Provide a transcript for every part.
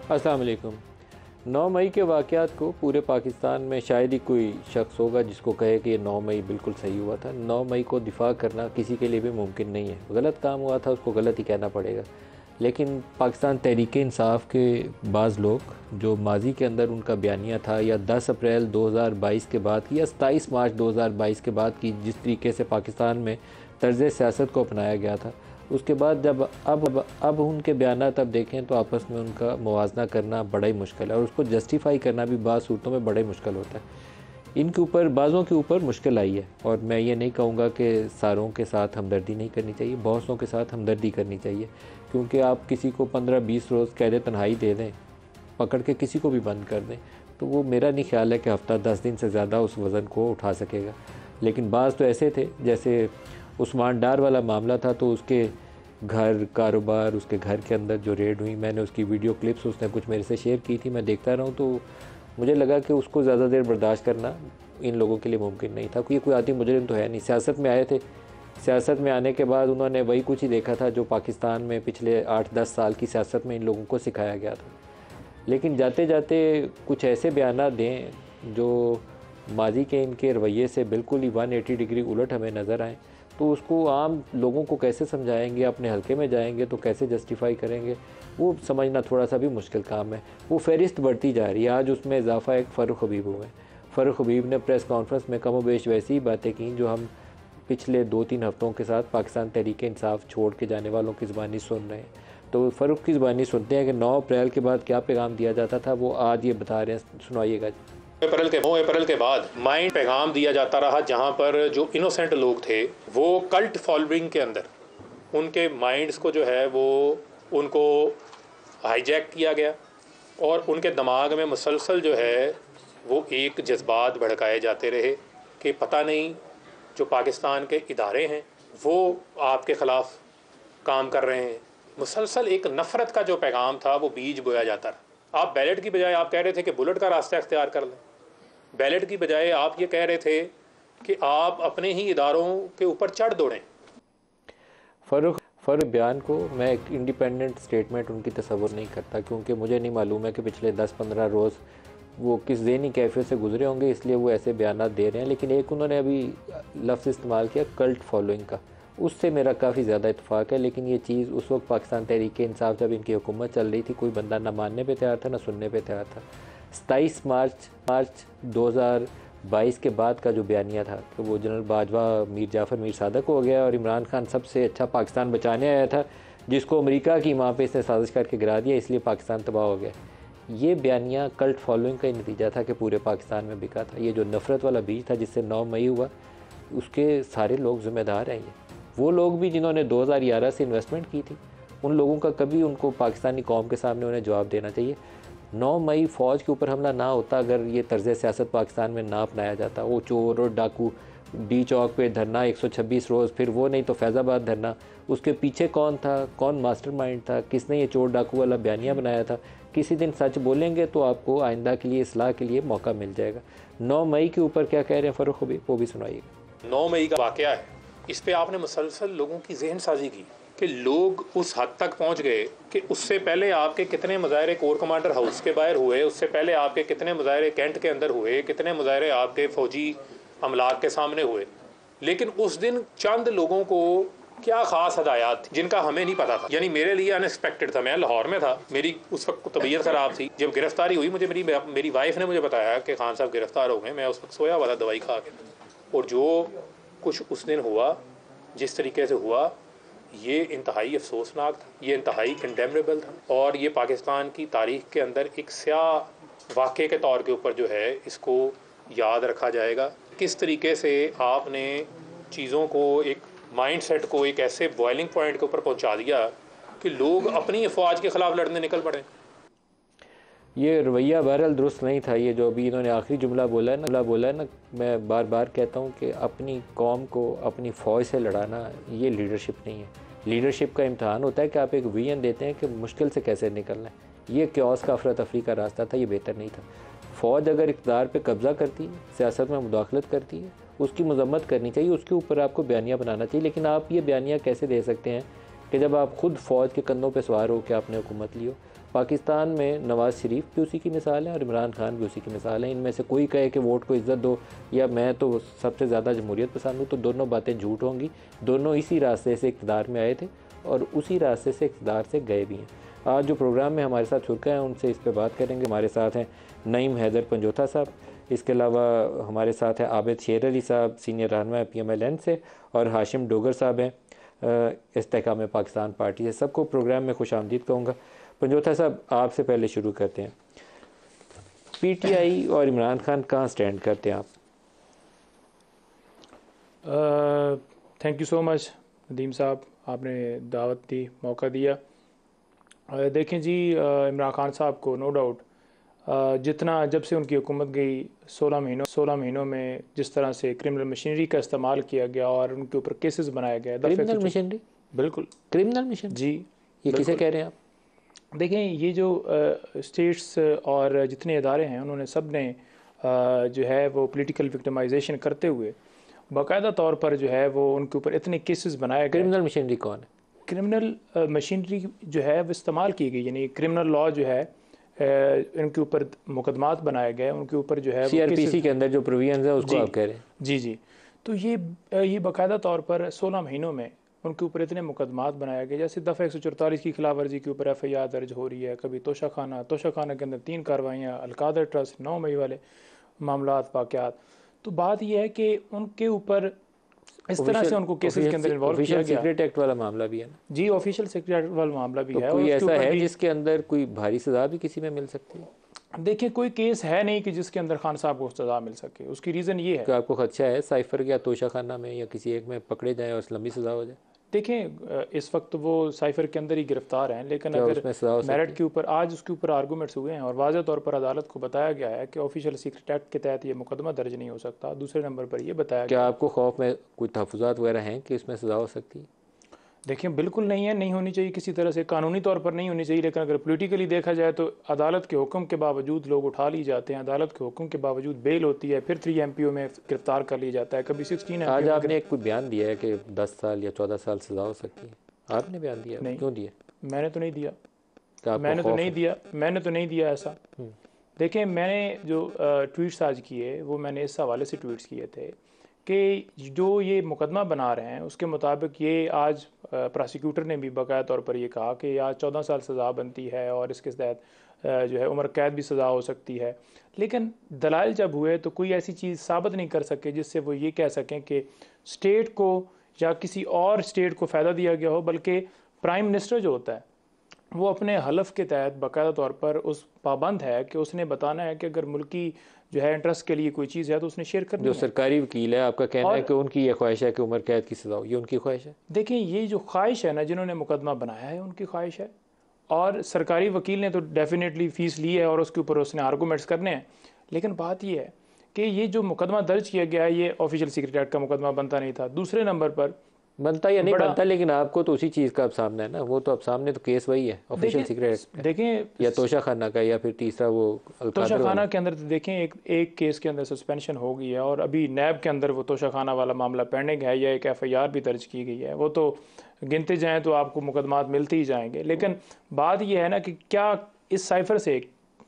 अस्सलाम वालेकुम। 9 मई के वाक़यात को पूरे पाकिस्तान में शायद ही कोई शख्स होगा जिसको कहे कि ये 9 मई बिल्कुल सही हुआ था। 9 मई को दिफा करना किसी के लिए भी मुमकिन नहीं है। गलत काम हुआ था, उसको गलत ही कहना पड़ेगा। लेकिन पाकिस्तान तहरीक इंसाफ के बाज़ लोग जो माजी के अंदर उनका बयानिया था, या 10 अप्रैल 2022 के बाद की या 27 मार्च 2022 के बाद की जिस तरीके से पाकिस्तान में तर्ज़ सियासत को अपनाया गया था, उसके बाद जब अब उनके बयानात अब देखें तो आपस में उनका मुवाजना करना बड़ा ही मुश्किल है, और उसको जस्टिफाई करना भी बाज़ सूरतों में बड़ा ही मुश्किल होता है। इनके ऊपर बाज़ों के ऊपर मुश्किल आई है, और मैं ये नहीं कहूँगा कि सारों के साथ हमदर्दी नहीं करनी चाहिए, बहुतों के साथ हमदर्दी करनी चाहिए। क्योंकि आप किसी को 15-20 रोज़ कैद तन्हाई दे दें, पकड़ के किसी को भी बंद कर दें, तो वो मेरा नहीं ख्याल है कि हफ़्ता 10 दिन से ज़्यादा उस वज़न को उठा सकेगा। लेकिन बाज़ तो ऐसे थे, जैसे उस्मान डार वाला मामला था, तो उसके घर कारोबार, उसके घर के अंदर जो रेड हुई, मैंने उसकी वीडियो क्लिप्स उसने कुछ मेरे से शेयर की थी, मैं देखता रहा हूँ, तो मुझे लगा कि उसको ज़्यादा देर बर्दाश्त करना इन लोगों के लिए मुमकिन नहीं था। क्योंकि कोई आदमी मुजरिम तो है नहीं, सियासत में आए थे। सियासत में आने के बाद उन्होंने वही कुछ ही देखा था जो पाकिस्तान में पिछले 8-10 साल की सियासत में इन लोगों को सिखाया गया था। लेकिन जाते जाते कुछ ऐसे बयान दें जो माजी के इनके रवैये से बिल्कुल ही 180 डिग्री उलट हमें नज़र आए, तो उसको आम लोगों को कैसे समझाएंगे, अपने हलके में जाएंगे तो कैसे जस्टिफाई करेंगे, वो समझना थोड़ा सा भी मुश्किल काम है। वो फ़हरिस्त बढ़ती जा रही है। आज उसमें इजाफा एक फ़ारूक हबीब हुए। फ़ारूक हबीब ने प्रेस कॉन्फ्रेंस में कम बेश वैसी ही बातें की जो हम पिछले 2-3 हफ़्तों के साथ पाकिस्तान तहरीक इंसाफ छोड़ के जाने वालों की ज़बानी सुन रहे हैं। तो फ़ारूक की ज़बानी सुनते हैं कि 9 अप्रैल के बाद क्या पैगाम दिया जाता था, वो आज ये बता रहे हैं, सुनाइएगा। 9 अप्रैल के बाद माइंड पैगाम दिया जाता रहा, जहां पर जो इनोसेंट लोग थे वो कल्ट फॉलोइंग के अंदर उनके माइंड्स को जो है वो उनको हाईजैक किया गया, और उनके दिमाग में मुसलसल जो है वो एक जज्बात भड़काए जाते रहे कि पता नहीं जो पाकिस्तान के इदारे हैं वो आपके ख़िलाफ़ काम कर रहे हैं। मुसलसल एक नफ़रत का जो पैगाम था वो बीज बोया जाता रहा। आप बैलेट की बजाय आप कह रहे थे कि बुलेट का रास्ता इख्तियार कर लें। बैलेट की बजाय आप ये कह रहे थे कि आप अपने ही इदारों के ऊपर चढ़ दौड़ें। फ़ारूक बयान को मैं एक इंडिपेंडेंट स्टेटमेंट उनकी तसव्वुर नहीं करता, क्योंकि मुझे नहीं मालूम है कि पिछले 10-15 रोज़ वो किस ज़हनी कैफियत से गुजरे होंगे, इसलिए वो ऐसे बयान दे रहे हैं। लेकिन एक उन्होंने अभी लफ्ज़ इस्तेमाल किया कल्ट फॉलोइंग का, उससे मेरा काफ़ी ज़्यादा इत्तेफाक है। लेकिन ये चीज़ उस वक्त पाकिस्तान तहरीक इंसाफ जब इनकी हुकूमत चल रही थी, कोई बंदा ना मानने पे तैयार था ना सुनने पे तैयार था। 27 मार्च 2022 के बाद का जो बयानिया था कि वो जनरल बाजवा मीर जाफ़र मीर सादक हो गया, और इमरान खान सबसे अच्छा पाकिस्तान बचाने आया था, जिसको अमेरिका की माँ पे इसने साजिश करके गिरा दिया, इसलिए पाकिस्तान तबाह हो गया। ये बयानिया कल्ट फॉलोइंग का ही नतीजा था कि पूरे पाकिस्तान में बिका था। ये जो नफ़रत वाला बीज था जिससे 9 मई हुआ, उसके सारे लोग ज़िम्मेदार हैं। ये वो लोग भी जिन्होंने 2011 से इन्वेस्टमेंट की थी, उन लोगों का कभी उनको पाकिस्तानी कौम के सामने उन्हें जवाब देना चाहिए। 9 मई फ़ौज के ऊपर हमला ना होता अगर ये तर्ज़ सियासत पाकिस्तान में ना अपनाया जाता। वो चोर और डाकू डी चौक पे धरना 126 रोज़, फिर वो नहीं तो फैज़ाबाद धरना, उसके पीछे कौन था, कौन मास्टरमाइंड था, किसने ये चोर डाकू वाला बयानिया बनाया था। किसी दिन सच बोलेंगे तो आपको आइंदा के लिए इस्लाह के लिए मौका मिल जाएगा। 9 मई के ऊपर क्या कह रहे हैं फ़ारूक हबीब, वो भी सुनाइएगा। 9 मई का वाक़या है, इस पे आपने मुसलसल लोगों की जहन साजी की कि लोग उस हद तक पहुंच गए कि उससे पहले आपके कितने मुजाहरे कोर कमांडर हाउस के बाहर हुए, उससे पहले आपके कितने मुजाहरे कैंट के अंदर हुए, कितने मुजाहरे आपके फ़ौजी अमलाक के सामने हुए। लेकिन उस दिन चंद लोगों को क्या ख़ास हदायत थी जिनका हमें नहीं पता था। यानी मेरे लिए अनएक्सपेक्टेड था। मैं लाहौर में था, मेरी उस वक्त तबीयत ख़राब थी। जब गिरफ्तारी हुई मुझे मेरी वाइफ ने मुझे बताया कि खान साहब गिरफ़्तार हो गए। मैं उस वक्त सोया हुआ था दवाई खा के, और जो कुछ उस दिन हुआ, जिस तरीके से हुआ, ये इंतहाई अफसोसनाक था, ये इंतहाई कंडेमनेबल था, और ये पाकिस्तान की तारीख़ के अंदर एक स्याह वाक़े के तौर के ऊपर जो है इसको याद रखा जाएगा। किस तरीके से आपने चीज़ों को, एक माइंडसेट को एक ऐसे बॉइलिंग पॉइंट के ऊपर पहुंचा दिया कि लोग अपनी अफवाज के ख़िलाफ़ लड़ने निकल पड़े। ये रवैया बहरहाल दुरुस्त नहीं था। ये जो अभी इन्होंने आखिरी जुमला बोला है ना, मैं बार बार कहता हूँ कि अपनी कौम को अपनी फ़ौज से लड़ाना ये लीडरशिप नहीं है। लीडरशिप का इम्तहान होता है कि आप एक विजन देते हैं कि मुश्किल से कैसे निकलना है। ये क्योस का अफरा तफरी का रास्ता था, ये बेहतर नहीं था। फ़ौज अगर इक़्तिदार पे कब्ज़ा करती है, सियासत में मुदाखलत करती है, उसकी मजम्मत करनी चाहिए, उसके ऊपर आपको बयानिया बनाना चाहिए। लेकिन आप ये बयानिया कैसे दे सकते हैं कि जब आप खुद फ़ौज के कंधों पे सवार हो के आपने हुकूमत ली हो। पाकिस्तान में नवाज़ शरीफ भी उसी की मिसाल है और इमरान खान भी उसी की मिसाल है। इनमें से कोई कहे कि वोट को इज़्ज़त दो या मैं तो सबसे ज़्यादा जमहूरियत पसंद हूँ, तो दोनों बातें झूठ होंगी। दोनों इसी रास्ते से इक़्तिदार में आए थे और उसी रास्ते से इक़्तिदार से गए भी हैं। आज जो प्रोग्राम में हमारे साथ शुरका हैं उनसे इस पर बात करेंगे। हमारे साथ हैं नईम हैदर पंजोथा साहब, इसके अलावा हमारे साथ हैं आबिद शेर अली साहब, सीनियर रहनुमा PMLN से, और हाशिम डोगर साहब हैं इस्तेहकाम पाकिस्तान पार्टी से। सबको प्रोग्राम में खुश आमदीद कहूँगा। पंजोथा साहब, आपसे पहले शुरू करते हैं। PTI और इमरान खान कहाँ स्टैंड करते हैं आप? Thank you so much Nadeem साहब, आपने दावत दी, मौका दिया। देखें जी, इमरान खान साहब को नो डाउट जितना जब से उनकी हुकूमत गई 16 महीनों में जिस तरह से क्रिमिनल मशीनरी का इस्तेमाल किया गया और उनके ऊपर केसेस बनाया गया। Criminal machinery? बिल्कुल क्रिमिनल मशीनरी जी। ये किसे कह रहे हैं आप? देखें, ये जो स्टेट्स और जितने इदारे हैं उन्होंने सब ने जो है वो पॉलिटिकल विक्टिमाइजेशन करते हुए बाकायदा तौर पर जो है वो उनके ऊपर इतने केसेस बनाए गए। क्रिमिनल मशीनरी कौन है? क्रिमिनल मशीनरी जो है वो इस्तेमाल की गई, यानी क्रिमिनल लॉ जो है इनके ऊपर मुकदमात बनाए गए, उनके ऊपर जो है CRPC के अंदर जो प्रोविजंस है उसको आप कह रहे हैं? जी जी। तो ये बाकायदा तौर पर 16 महीनों में उनके ऊपर इतने मुकदमात बनाए गए। जैसे दफ़ा 144 की खिलाफ वर्जी के ऊपर FIR दर्ज हो रही है। कभी तोशा खाना के अंदर 3 कार्रवाइयाँ, अलकादर ट्रस्ट 9 मई वाले मामलात वाक़यात। तो बात यह है कि उनके ऊपर इस तरह से उनको केसेस के अंदर इन्वॉल्व किया गया। सीक्रेट एक्ट वाला मामला भी है ना? जी, ऑफिशियल सीक्रेट एक्ट वाला मामला भी तो है। कोई ऐसा है जिसके अंदर कोई भारी सज़ा भी किसी में मिल सकती है? देखिए, कोई केस है नहीं कि जिसके अंदर खान साहब को सज़ा मिल सके। उसकी रीज़न ये है कि आपको खदशा है साइफर या तोशा खाना में या किसी एक में पकड़े जाएं और लंबी सज़ा हो जाए? देखें, इस वक्त वो साइफर के अंदर ही गिरफ्तार हैं, लेकिन अगर मेरिट के ऊपर आज उसके ऊपर आर्गूमेंट्स हुए हैं और वाज़ह तौर पर अदालत को बताया गया है कि ऑफिशियल सीक्रेट एक्ट के तहत ये मुकदमा दर्ज नहीं हो सकता। दूसरे नंबर पर ये बताया क्या आपको खौफ में कोई तहफ़्फ़ुज़ात वगैरह हैं कि इसमें सज़ा हो सकती है? देखिए, बिल्कुल नहीं है, नहीं होनी चाहिए किसी तरह से, कानूनी तौर पर नहीं होनी चाहिए। लेकिन अगर पॉलिटिकली देखा जाए तो अदालत के हुक्म के बावजूद लोग उठा लिए जाते हैं, अदालत के हुक्म के बावजूद बेल होती है, फिर 3 MPO में गिरफ्तार कर लिया जाता है, कभी 16 MPO। आज आपने एक कोई बयान दिया है कि 10 साल या 14 साल सज़ा हो सकती है, आपने बयान दिया? नहीं। क्यों दिया? मैंने तो नहीं दिया। मैंने तो नहीं दिया ऐसा। देखें, मैंने जो ट्वीट्स आज किए वो मैंने इस हवाले से ट्वीट्स किए थे कि जो ये मुकदमा बना रहे हैं उसके मुताबिक ये आज प्रोसिक्यूटर ने भी बाकायदा तौर पर ये कहा कि आज 14 साल सज़ा बनती है और इसके तहत जो है उम्र कैद भी सज़ा हो सकती है। लेकिन दलाइल जब हुए तो कोई ऐसी चीज़ साबित नहीं कर सके जिससे वो ये कह सकें कि स्टेट को या किसी और स्टेट को फ़ायदा दिया गया हो, बल्कि प्राइम मिनिस्टर जो होता है वो अपने हलफ के तहत बाकायदा तौर पर उस पाबंद है कि उसने बताना है कि अगर मुल्की जो है इंटरेस्ट के लिए कोई चीज़ है तो उसने शेयर करनी है। जो सरकारी वकील है आपका कहना है कि उनकी ये ख्वाहिश है कि उम्र कैद की सज़ा हो, ये उनकी ख्वाहिश है? देखिए, ये जो ख्वाहिश है ना, जिन्होंने मुकदमा बनाया है उनकी ख्वाहिश है, और सरकारी वकील ने तो डेफिनेटली फ़ीस ली है और उसके ऊपर उसने आर्गूमेंट्स करने हैं। लेकिन बात ये है कि ये जो मुकदमा दर्ज किया गया है ये ऑफिशियल सीक्रेट एक्ट का मुकदमा बनता नहीं था। दूसरे नंबर पर बनता या नहीं बनता, लेकिन आपको तो उसी चीज़ का अब सामने है ना, वो तो अब सामने तो केस वही है ऑफिशियल सीक्रेट। देखें, या तोशा खाना का या फिर तीसरा वो तोशा खाना के अंदर तो देखें एक केस के अंदर सस्पेंशन हो गई है और अभी नैब के अंदर वो तोशा खाना वाला मामला पेंडिंग है या एक FIR भी दर्ज की गई है। वो तो गिनते जाएँ तो आपको मुकदमात मिलते ही जाएंगे। लेकिन बात यह है ना कि क्या इस साइफर से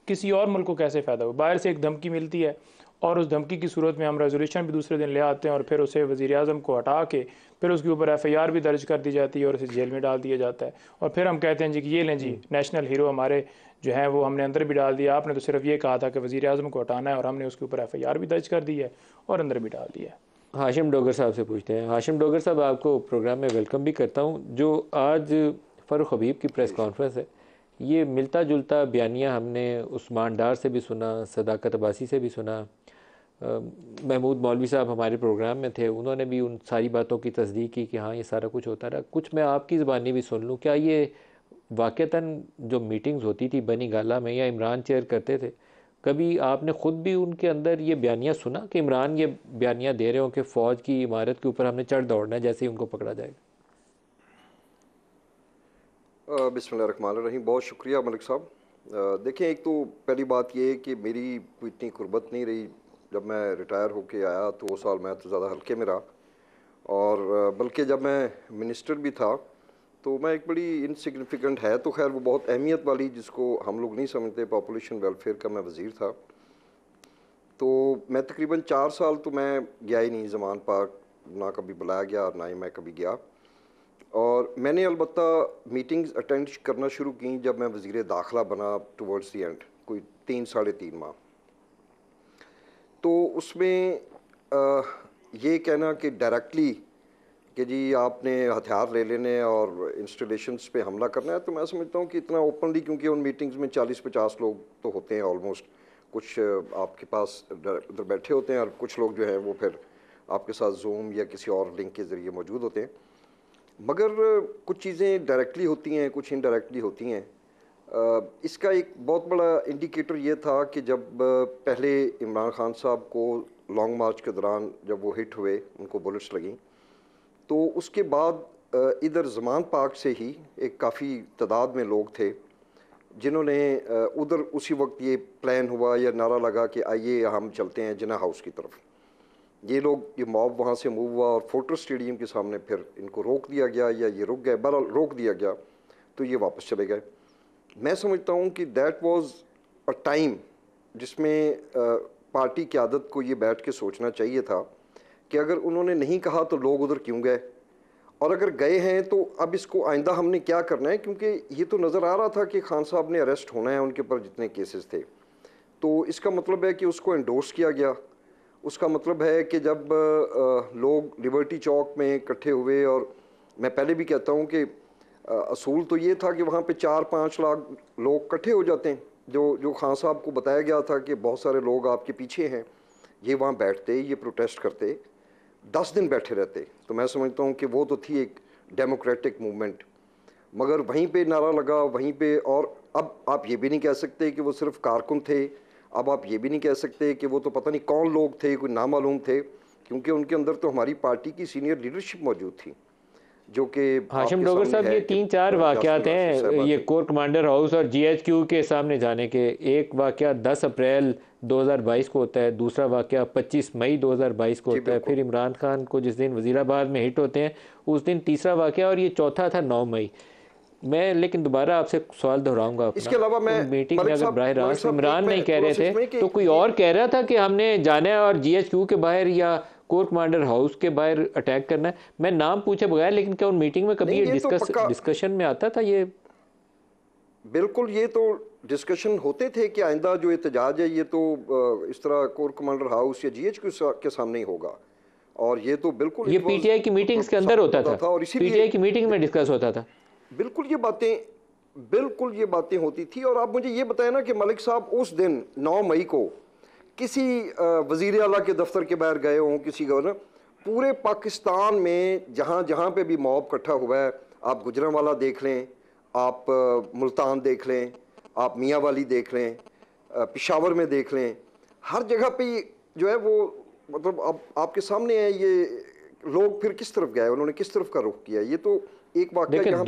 किसी और मुल्क को कैसे फ़ायदा हो? बाहर से एक धमकी मिलती है और उस धमकी की सूरत में हम रेजोल्यूशन भी दूसरे दिन ले आते हैं और फिर उसे वज़ीर-ए-आज़म को हटा के फिर उसके ऊपर FIR भी दर्ज कर दी जाती है और उसे जेल में डाल दिया जाता है। और फिर हम कहते हैं जी कि ये लें जी, नेशनल हीरो हमारे जो हैं वो हमने अंदर भी डाल दिया, आपने तो सिर्फ ये कहा था कि वज़ीर-ए-आज़म को हटाना है और हमने उसके ऊपर FIR भी दर्ज कर दी है और अंदर भी डाल दिया है। हाशिम डोगर साहब से पूछते हैं। हाशिम डोगर साहब, आपको प्रोग्राम में वेलकम भी करता हूँ। जो आज फ़ारूक हबीब की प्रेस कॉन्फ्रेंस है, ये मिलता जुलता बयानिया हमने उस्मान डार से भी सुना, सदाकत अब्बासी से भी सुना, महमूद मौलवी साहब हमारे प्रोग्राम में थे, उन्होंने भी उन सारी बातों की तस्दीक की कि हाँ ये सारा कुछ होता रहा। कुछ मैं आपकी ज़बानी भी सुन लूँ, क्या ये वाक़तन जो मीटिंग्स होती थी बनी गाला में या इमरान चेयर करते थे, कभी आपने ख़ुद भी उनके अंदर ये बयानिया सुना कि इमरान ये बयानिया दे रहे हो कि फ़ौज की इमारत के ऊपर हमने चढ़ दौड़ना है जैसे ही उनको पकड़ा जाएगा? बिस्मिल्लाहिर्रहमानिर्रहीम। बहुत शुक्रिया मलिक साहब। देखें, एक तो पहली बात ये है कि मेरी कोई इतनी कुर्बत नहीं रही। जब मैं रिटायर होके आया तो वो साल मैं तो ज़्यादा हल्के में रहा, और बल्कि जब मैं मिनिस्टर भी था तो मैं एक बड़ी इनसिग्निफिकेंट है तो खैर वो बहुत अहमियत वाली जिसको हम लोग नहीं समझते, पॉपुलेशन वेलफेयर का मैं वज़ीर था। तो मैं तकरीबन 4 साल तो मैं गया ही नहीं ज़मान पार्क, ना कभी बुलाया गया और ना ही मैं कभी गया। और मैंने अलबत्ता मीटिंग्स अटेंड करना शुरू की जब मैं वज़ीर दाखिला बना टुवर्ड्स दी एंड, कोई 3 साढ़े 3 माह। तो उसमें ये कहना कि डायरेक्टली कि जी आपने हथियार ले लेने और इंस्टॉलेशंस पे हमला करना है, तो मैं समझता हूँ कि इतना ओपनली, क्योंकि उन मीटिंग्स में 40-50 लोग तो होते हैं ऑलमोस्ट, कुछ आपके पास उधर बैठे होते हैं और कुछ लोग जो हैं वो फिर आपके साथ जूम या किसी और लिंक के ज़रिए मौजूद होते हैं। मगर कुछ चीज़ें डायरेक्टली होती हैं, कुछ इनडायरेक्टली होती हैं। इसका एक बहुत बड़ा इंडिकेटर ये था कि जब पहले इमरान खान साहब को लॉन्ग मार्च के दौरान जब वो हिट हुए, उनको बुलेट्स लगीं, तो उसके बाद इधर ज़मान पार्क से ही एक काफ़ी तादाद में लोग थे जिन्होंने उधर उसी वक्त ये प्लान हुआ या नारा लगा कि आइए हम चलते हैं जिन्ना हाउस की तरफ। ये लोग, ये मॉब वहाँ से मूव हुआ और फोर्ट्रेस स्टेडियम के सामने फिर इनको रोक दिया गया या ये रुक गए, बहरहाल रोक दिया गया, तो ये वापस चले गए। मैं समझता हूँ कि दैट वाज अ टाइम जिसमें पार्टी क़यादत को ये बैठ के सोचना चाहिए था कि अगर उन्होंने नहीं कहा तो लोग उधर क्यों गए, और अगर गए हैं तो अब इसको आइंदा हमने क्या करना है, क्योंकि ये तो नज़र आ रहा था कि खान साहब ने अरेस्ट होना है, उनके ऊपर जितने केसेस थे। तो इसका मतलब है कि उसको एंडोर्स किया गया। उसका मतलब है कि जब लोग लिबर्टी चौक में इकट्ठे हुए, और मैं पहले भी कहता हूँ कि असूल तो ये था कि वहाँ पे 4-5 लाख लोग इकट्ठे हो जाते हैं, जो खान साहब को बताया गया था कि बहुत सारे लोग आपके पीछे हैं, ये वहाँ बैठते, ये प्रोटेस्ट करते, 10 दिन बैठे रहते, तो मैं समझता हूँ कि वो तो थी एक डेमोक्रेटिक मूवमेंट। मगर वहीं पे नारा लगा, वहीं पे, और अब आप ये भी नहीं कह सकते कि वो सिर्फ कारकुन थे, अब आप ये भी नहीं कह सकते कि वो तो पता नहीं कौन लोग थे, कोई नामालूम थे, क्योंकि उनके अंदर तो हमारी पार्टी की सीनियर लीडरशिप मौजूद थी, जो कि हाशिम डोगर साहब, ये 3-4 वाक़यात हैं, ये कोर कमांडर हाउस और GHQ के सामने जाने के। एक वाक़या 10 अप्रैल 2022 को होता है, दूसरा वाक़या 25 मई 2022 को होता है, फिर इमरान खान को जिस दिन वज़ीराबाद में हिट होते हैं उस दिन तीसरा वाक़या, और ये चौथा था 9 मई। मैं लेकिन दोबारा आपसे सवाल दोहराऊंगा, इसके अलावा मैं मीटिंग में अगर बराह रास्त इमरान नहीं कह रहे थे तो कोई और कह रहा था कि हमने जाना है और GHQ के बाहर या कोर कमांडर हाउस के बाहर अटैक करना है। मैं नाम पूछे बगैर, लेकिन क्या उन मीटिंग में कभी ये डिस्कशन में आता था? ये बिल्कुल, ये तो डिस्कशन होते थे कि आइंदा जो एहतजाज है ये तो इस तरह कोर कमांडर हाउस या GHQ के सामने ही होगा, और ये तो बिल्कुल ये PTI की मीटिंग्स के अंदर होता था, और PTI की मीटिंग में डिस्कस होता था। बिल्कुल ये बातें होती थी। और आप मुझे ये बताएं ना कि मलिक साहब उस दिन 9 मई को किसी वज़ीर आला के दफ्तर के बाहर गए हों, किसी गवर्नर, पूरे पाकिस्तान में जहाँ जहाँ पे भी मॉब इकट्ठा हुआ है, आप गुजरांवाला देख लें, आप मुल्तान देख लें, आप मियाँ वाली देख लें, पेशावर में देख लें, हर जगह पे जो है वो, मतलब अब आपके सामने है, ये लोग फिर किस तरफ गए, उन्होंने किस तरफ का रुख किया। ये तो एक वाक़या, देखिए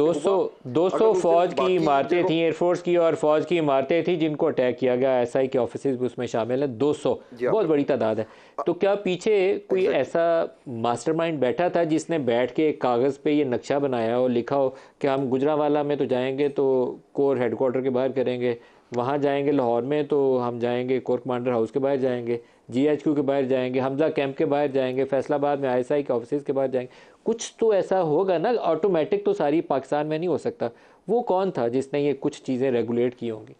200 फौज की इमारतें थी, एयरफोर्स की और फौज की इमारतें थी जिनको अटैक किया गया, SI के ऑफिसेज भी उसमें शामिल हैं, 200 बहुत बड़ी तादाद है। तो क्या पीछे कोई ऐसा मास्टरमाइंड बैठा था जिसने बैठ के कागज़ पे ये नक्शा बनाया हो, लिखा हो कि हम गुजरांवाला में तो जाएंगे तो कोर हेडक्वार्टर के बाहर करेंगे, वहाँ जाएंगे लाहौर में तो हम जाएंगे कोर कमांडर हाउस के बाहर जाएंगे, GHQ के बाहर जाएंगे, हमजा कैंप के बाहर जाएंगे, फैसलाबाद में ISI के ऑफिस के बाहर जाएंगे? कुछ तो ऐसा होगा ना, ऑटोमेटिक तो सारी पाकिस्तान में नहीं हो सकता। वो कौन था जिसने ये कुछ चीज़ें रेगुलेट की होंगी?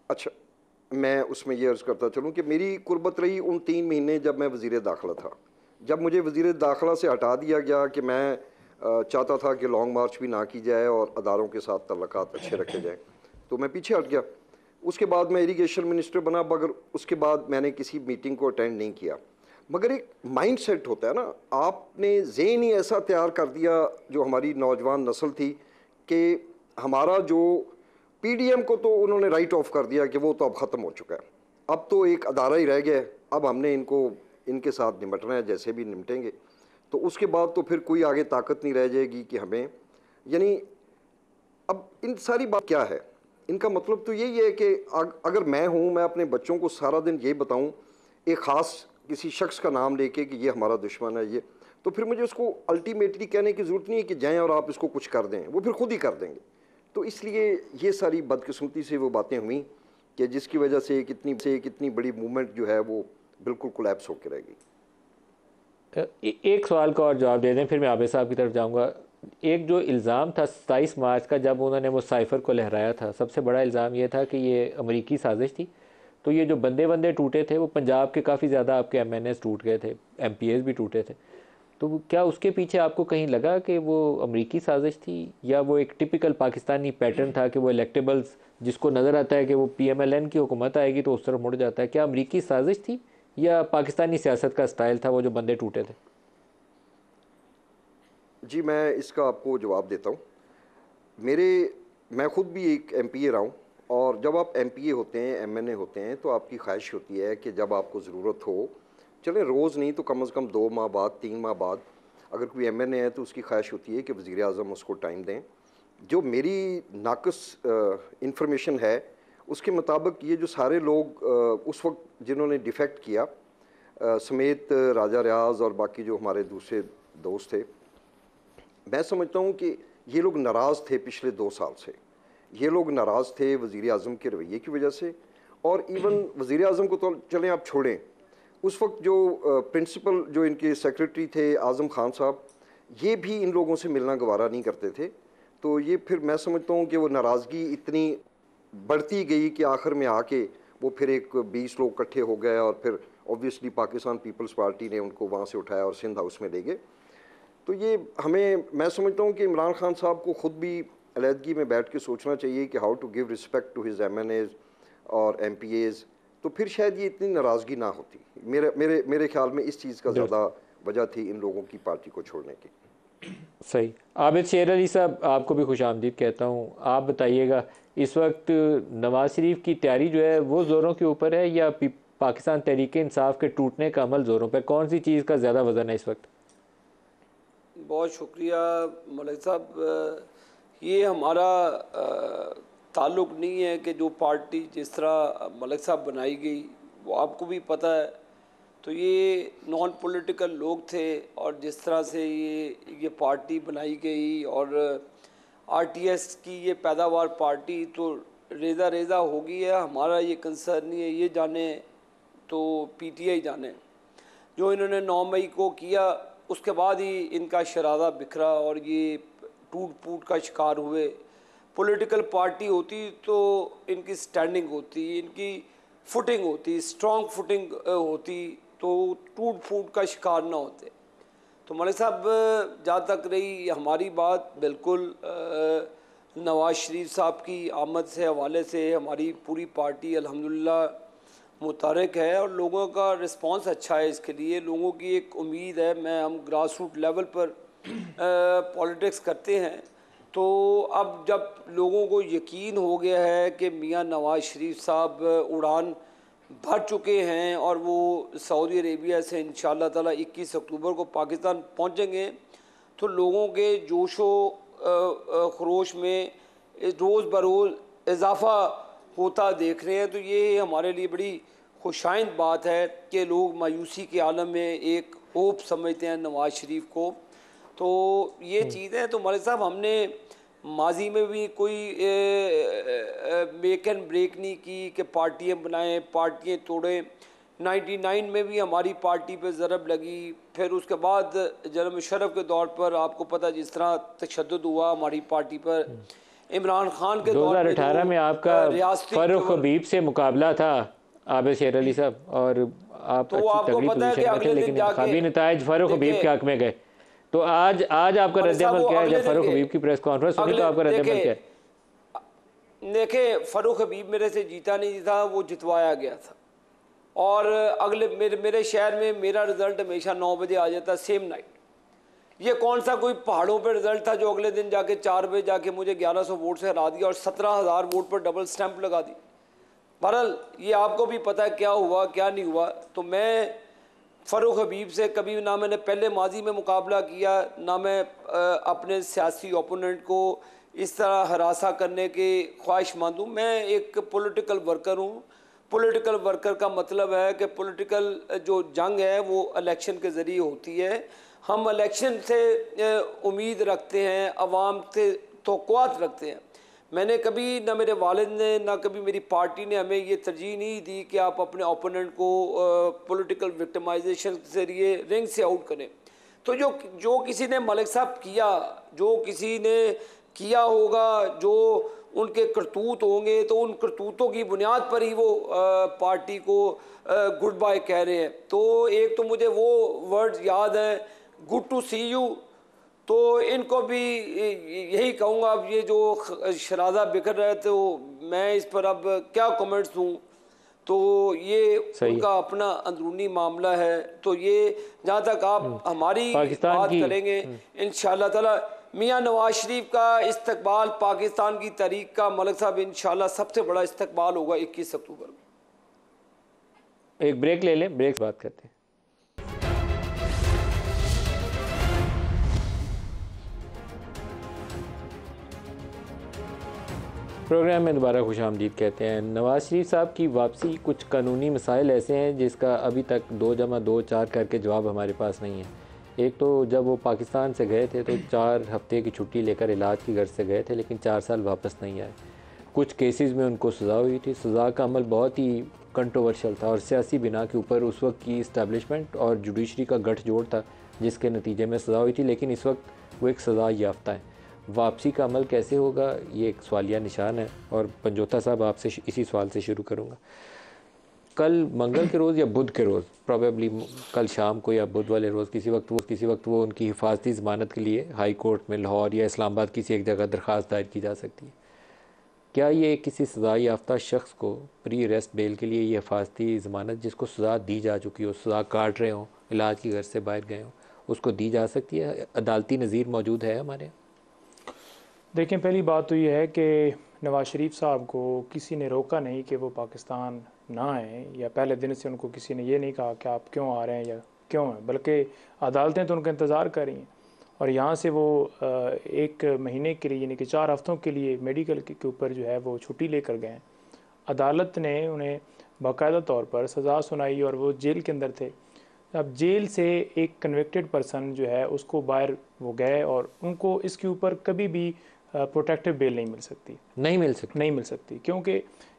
अच्छा, मैं उसमें ये अर्ज़ करता चलूँ कि मेरी कुर्बत रही उन 3 महीने जब मैं वज़ीर दाखिला था। जब मुझे वज़ीर दाखिला से हटा दिया गया कि मैं चाहता था कि लॉन्ग मार्च भी ना की जाए और अदारों के साथ तल्लुकात अच्छे रखे जाएँ, तो मैं पीछे हट गया। उसके बाद मैं इरिगेशन मिनिस्टर बना, मगर उसके बाद मैंने किसी मीटिंग को अटेंड नहीं किया। मगर एक माइंड सेट होता है ना, आपने ज़हन ही ऐसा तैयार कर दिया, जो हमारी नौजवान नस्ल थी, कि हमारा जो PDM को तो उन्होंने राइट ऑफ कर दिया कि वो तो अब ख़त्म हो चुका है, अब तो एक अदारा ही रह गया है, अब हमने इनके साथ निपटना है, जैसे भी निपटेंगे। तो उसके बाद तो फिर कोई आगे ताकत नहीं रह जाएगी कि हमें, यानी अब इन सारी बात क्या है, इनका मतलब तो यही है कि अगर मैं हूँ, मैं अपने बच्चों को सारा दिन ये बताऊँ एक ख़ास किसी शख्स का नाम लेके कि ये हमारा दुश्मन है, ये, तो फिर मुझे उसको अल्टीमेटली कहने की ज़रूरत नहीं है कि जाएं और आप इसको कुछ कर दें, वो फिर खुद ही कर देंगे। तो इसलिए ये सारी बदकिस्मती से वो बातें हुई कि जिसकी वजह से कितनी बड़ी मूवमेंट जो है वो बिल्कुल कोलैप्स होकर रह गई। एक सवाल का और जवाब दे दें, फिर मैं आबिद साहब की तरफ जाऊंगा। एक जो इल्ज़ाम था 27 मार्च का, जब उन्होंने वो साइफ़र को लहराया था, सबसे बड़ा इल्ज़ाम ये था कि ये अमेरिकी साजिश थी। तो ये जो बंदे टूटे थे, वो पंजाब के काफ़ी ज़्यादा आपके MNAs टूट गए थे, MPAs भी टूटे थे। तो क्या उसके पीछे आपको कहीं लगा कि वो अमेरिकी साजिश थी, या वो एक टिपिकल पाकिस्तानी पैटर्न था कि वो इलेक्टेबल्स जिसको नज़र आता है कि वो PMLN की हुकूमत आएगी तो उस तरफ मुड़ जाता है? क्या अमेरिकी साजिश थी या पाकिस्तानी सियासत का स्टाइल था वो जो बंदे टूटे थे? जी, मैं इसका आपको जवाब देता हूँ। मैं ख़ुद भी एक MPA रहा हूँ, और जब आप MPA होते हैं, MNA होते हैं, तो आपकी ख्वाहिश होती है कि जब आपको ज़रूरत हो, चलें रोज़ नहीं तो कम से कम 2 माह बाद, 3 माह बाद, अगर कोई MNA है तो उसकी ख्वाहिश होती है कि वज़ीर आज़म उसको टाइम दें। जो मेरी नाक़िस इंफॉर्मेशन है उसके मुताबिक ये जो सारे लोग उस वक्त जिन्होंने डिफेक्ट किया, समेत राजा रियाज और बाकी जो हमारे दूसरे दोस्त थे, मैं समझता हूँ कि ये लोग नाराज़ थे पिछले 2 साल से। ये लोग नाराज़ थे वज़ीर आज़म के रवैये की वजह से, और इवन वज़ीर आज़म को तो चलें आप छोड़ें, उस वक्त जो प्रिंसिपल जो इनके सेक्रेटरी थे आज़म खान साहब, ये भी इन लोगों से मिलना गवारा नहीं करते थे। तो ये फिर मैं समझता हूँ कि वो नाराज़गी इतनी बढ़ती गई कि आखिर में आके वो फिर एक 20 लोग इकट्ठे हो गए, और फिर ऑब्वियसली पाकिस्तान पीपल्स पार्टी ने उनको वहाँ से उठाया और सिंध हाउस में ले गए। तो ये मैं समझता हूँ कि इमरान खान साहब को ख़ुद भी अलहदगी में बैठ के सोचना चाहिए कि how to give respect to his MNAs और MPAs, तो फिर शायद ये इतनी नाराज़गी ना होती। मेरे ख्याल में इस चीज़ का ज़्यादा वजह थी इन लोगों की पार्टी को छोड़ने की। सही। आबिद शेर अली साहब, आपको भी खुशामदीद कहता हूँ। आप बताइएगा, इस वक्त नवाज़ शरीफ की तैयारी जो है वो ज़ोरों के ऊपर है, या पाकिस्तान तहरीक इंसाफ के टूटने का अमल ज़ोरों पर? कौन सी चीज़ का ज़्यादा वज़न है इस वक्त? बहुत शुक्रिया मलिक साहब। ये हमारा ताल्लुक़ नहीं है कि जो पार्टी जिस तरह मलिक साहब बनाई गई वो आपको भी पता है। तो ये नॉन पॉलिटिकल लोग थे, और जिस तरह से ये पार्टी बनाई गई, और RTS की ये पैदावार पार्टी तो रेज़ा हो गई है। हमारा ये कंसर्न नहीं है, ये जाने तो PTI जाने। जो इन्होंने 9 मई को किया उसके बाद ही इनका शरादा बिखरा और ये टूट फूट का शिकार हुए। पॉलिटिकल पार्टी होती तो इनकी स्टैंडिंग होती, इनकी फुटिंग होती, स्ट्रॉन्ग फुटिंग होती, तो टूट फूट का शिकार ना होते। तो मलिक साहब, जहाँ तक रही हमारी बात, बिल्कुल नवाज़ शरीफ साहब की आमद से हवाले से हमारी पूरी पार्टी अल्हम्दुलिल्लाह मुतारक है, और लोगों का रिस्पांस अच्छा है। इसके लिए लोगों की एक उम्मीद है। हम ग्रास रूट लेवल पर पॉलिटिक्स करते हैं, तो अब जब लोगों को यकीन हो गया है कि मियां नवाज़ शरीफ साहब उड़ान भर चुके हैं और वो सऊदी अरेबिया से इंशाअल्लाह ताला 21 अक्टूबर को पाकिस्तान पहुंचेंगे, तो लोगों के जोशो खरोश में रोज़ बरोज़ इजाफ़ा होता देख रहे हैं। तो ये हमारे लिए बड़ी खुशाइंद बात है कि लोग मायूसी के आलम में एक होप समझते हैं नवाज़ शरीफ को। तो ये चीज़ है। तो मलिक साहब, हमने माजी में भी कोई मेक एंड ब्रेक नहीं की कि पार्टियाँ बनाएं, पार्टियाँ तोड़ें। 99 में भी हमारी पार्टी पे ज़रब लगी। फिर उसके बाद जनरल मुशर्रफ के दौर पर आपको पता जिस तरह तशद्दुद हुआ हमारी पार्टी पर, इमरान खान के 2018 में आपका फ़ारूक हबीब से मुकाबला था आबिद शेर अली साहब, और आप तो आपको पता है कि अगले दिन इंतखाबी नताइज फ़ारूक हबीब के हक में गए। तो आज आपका रद्द-ए-अमल क्या है? जब फ़ारूक हबीब की प्रेस कॉन्फ्रेंस सुनी तो आपका रद्द-ए-अमल क्या है? देखिए, फ़ारूक हबीब मेरे से जीता नहीं था, वो जितवाया गया था। और अगले मेरे शहर में मेरा रिज़ल्ट हमेशा 9 बजे आ जाता, सेम नाइट। ये कौन सा कोई पहाड़ों पे रिज़ल्ट था जो अगले दिन जाके 4 बजे जाके मुझे 1100 वोट से हरा दिया और 17,000 वोट पर डबल स्टैंप लगा दी। बहरहाल ये आपको भी पता है क्या हुआ क्या नहीं हुआ। तो मैं फ़ारूक हबीब से कभी ना मैंने पहले माजी में मुकाबला किया, ना मैं अपने सियासी ओपोनेंट को इस तरह हरासा करने के ख्वाहिशमंद हूँ। मैं एक पॉलिटिकल वर्कर हूँ। पॉलिटिकल वर्कर का मतलब है कि पॉलिटिकल जो जंग है वो इलेक्शन के ज़रिए होती है। हम इलेक्शन से उम्मीद रखते हैं, आवाम से तवक्कुआत रखते हैं। मैंने कभी, ना मेरे वालिद ने, ना कभी मेरी पार्टी ने हमें ये तरजीह नहीं दी कि आप अपने ओपोनेंट को पॉलिटिकल विक्टिमाइजेशन के ज़रिए रिंग से आउट करें। तो जो किसी ने मलिक साहब किया, जो किसी ने किया होगा, जो उनके करतूत होंगे, तो उन करतूतों की बुनियाद पर ही वो पार्टी को गुड बाय कह रहे हैं। तो एक तो मुझे वो वर्ड याद है, गुड टू सी यू। तो इनको भी यही कहूँगा, अब ये जो शराजा बिखर रहे थे, मैं इस पर अब क्या कमेंट्स दूँ। तो ये उनका अपना अंदरूनी मामला है। तो ये जहाँ तक आप हमारी बात करेंगे, इंशाअल्लाह ताला मियाँ नवाज शरीफ का इस्तकबाल पाकिस्तान की तारीख का मलिक साहब इंशाअल्लाह सबसे बड़ा इस्तकबाल होगा 21 अक्टूबर को। एक ब्रेक ले लें, ब्रेक बात करते हैं। प्रोग्राम में दोबारा खुशामदीद कहते हैं। नवाज शरीफ साहब की वापसी, कुछ कानूनी मसाइल ऐसे हैं जिसका अभी तक 2+2=4 करके जवाब हमारे पास नहीं है। एक तो जब वो पाकिस्तान से गए थे तो 4 हफ्ते की छुट्टी लेकर इलाज की गर्ज से गए थे, लेकिन 4 साल वापस नहीं आए। कुछ केसेस में उनको सज़ा हुई थी। सज़ा का अमल बहुत ही कंट्रोवर्शियल था और सियासी बिना के ऊपर उस वक्त की इस्टेब्लिशमेंट और जुडिशरी का गठजोड़ था, जिसके नतीजे में सज़ा हुई थी, लेकिन इस वक्त वो एक सज़ा याफ्ता है। वापसी का अमल कैसे होगा, ये एक सवालिया निशान है। और पंजोता साहब, आपसे इसी सवाल से शुरू करूँगा। कल मंगल के रोज़ या बुध के रोज़, प्रॉबेबली कल शाम को या बुध वाले रोज़, किसी वक्त वो उनकी हिफाजती ज़मानत के लिए हाई कोर्ट में लाहौर या इस्लामाबाद किसी एक जगह दरख्वास्त दायर की जा सकती है। क्या ये किसी सज़ा याफ्ता शख्स को प्री अरेस्ट बेल के लिए ये हिफाजती ज़मानत, जिसको सज़ा दी जा चुकी हो, सज़ा काट रहे हों, इलाज की घर से बाहर गए हों, उसको दी जा सकती है? अदालती नज़ीर मौजूद है हमारे? देखें, पहली बात तो ये है कि नवाज़ शरीफ साहब को किसी ने रोका नहीं कि वो पाकिस्तान ना आए, या पहले दिन से उनको किसी ने ये नहीं कहा कि आप क्यों आ रहे हैं या क्यों हैं, बल्कि अदालतें तो उनका इंतज़ार कर रही हैं। और यहाँ से वो 1 महीने के लिए, यानी कि 4 हफ्तों के लिए मेडिकल के ऊपर जो है वो छुट्टी लेकर गए। अदालत ने उन्हें बाकायदा तौर पर सज़ा सुनाई और वो जेल के अंदर थे। अब जेल से एक कन्विक्टेड पर्सन जो है उसको बाहर वो गए, और उनको इसके ऊपर कभी भी प्रोटेक्टिव बेल नहीं मिल सकती, क्योंकि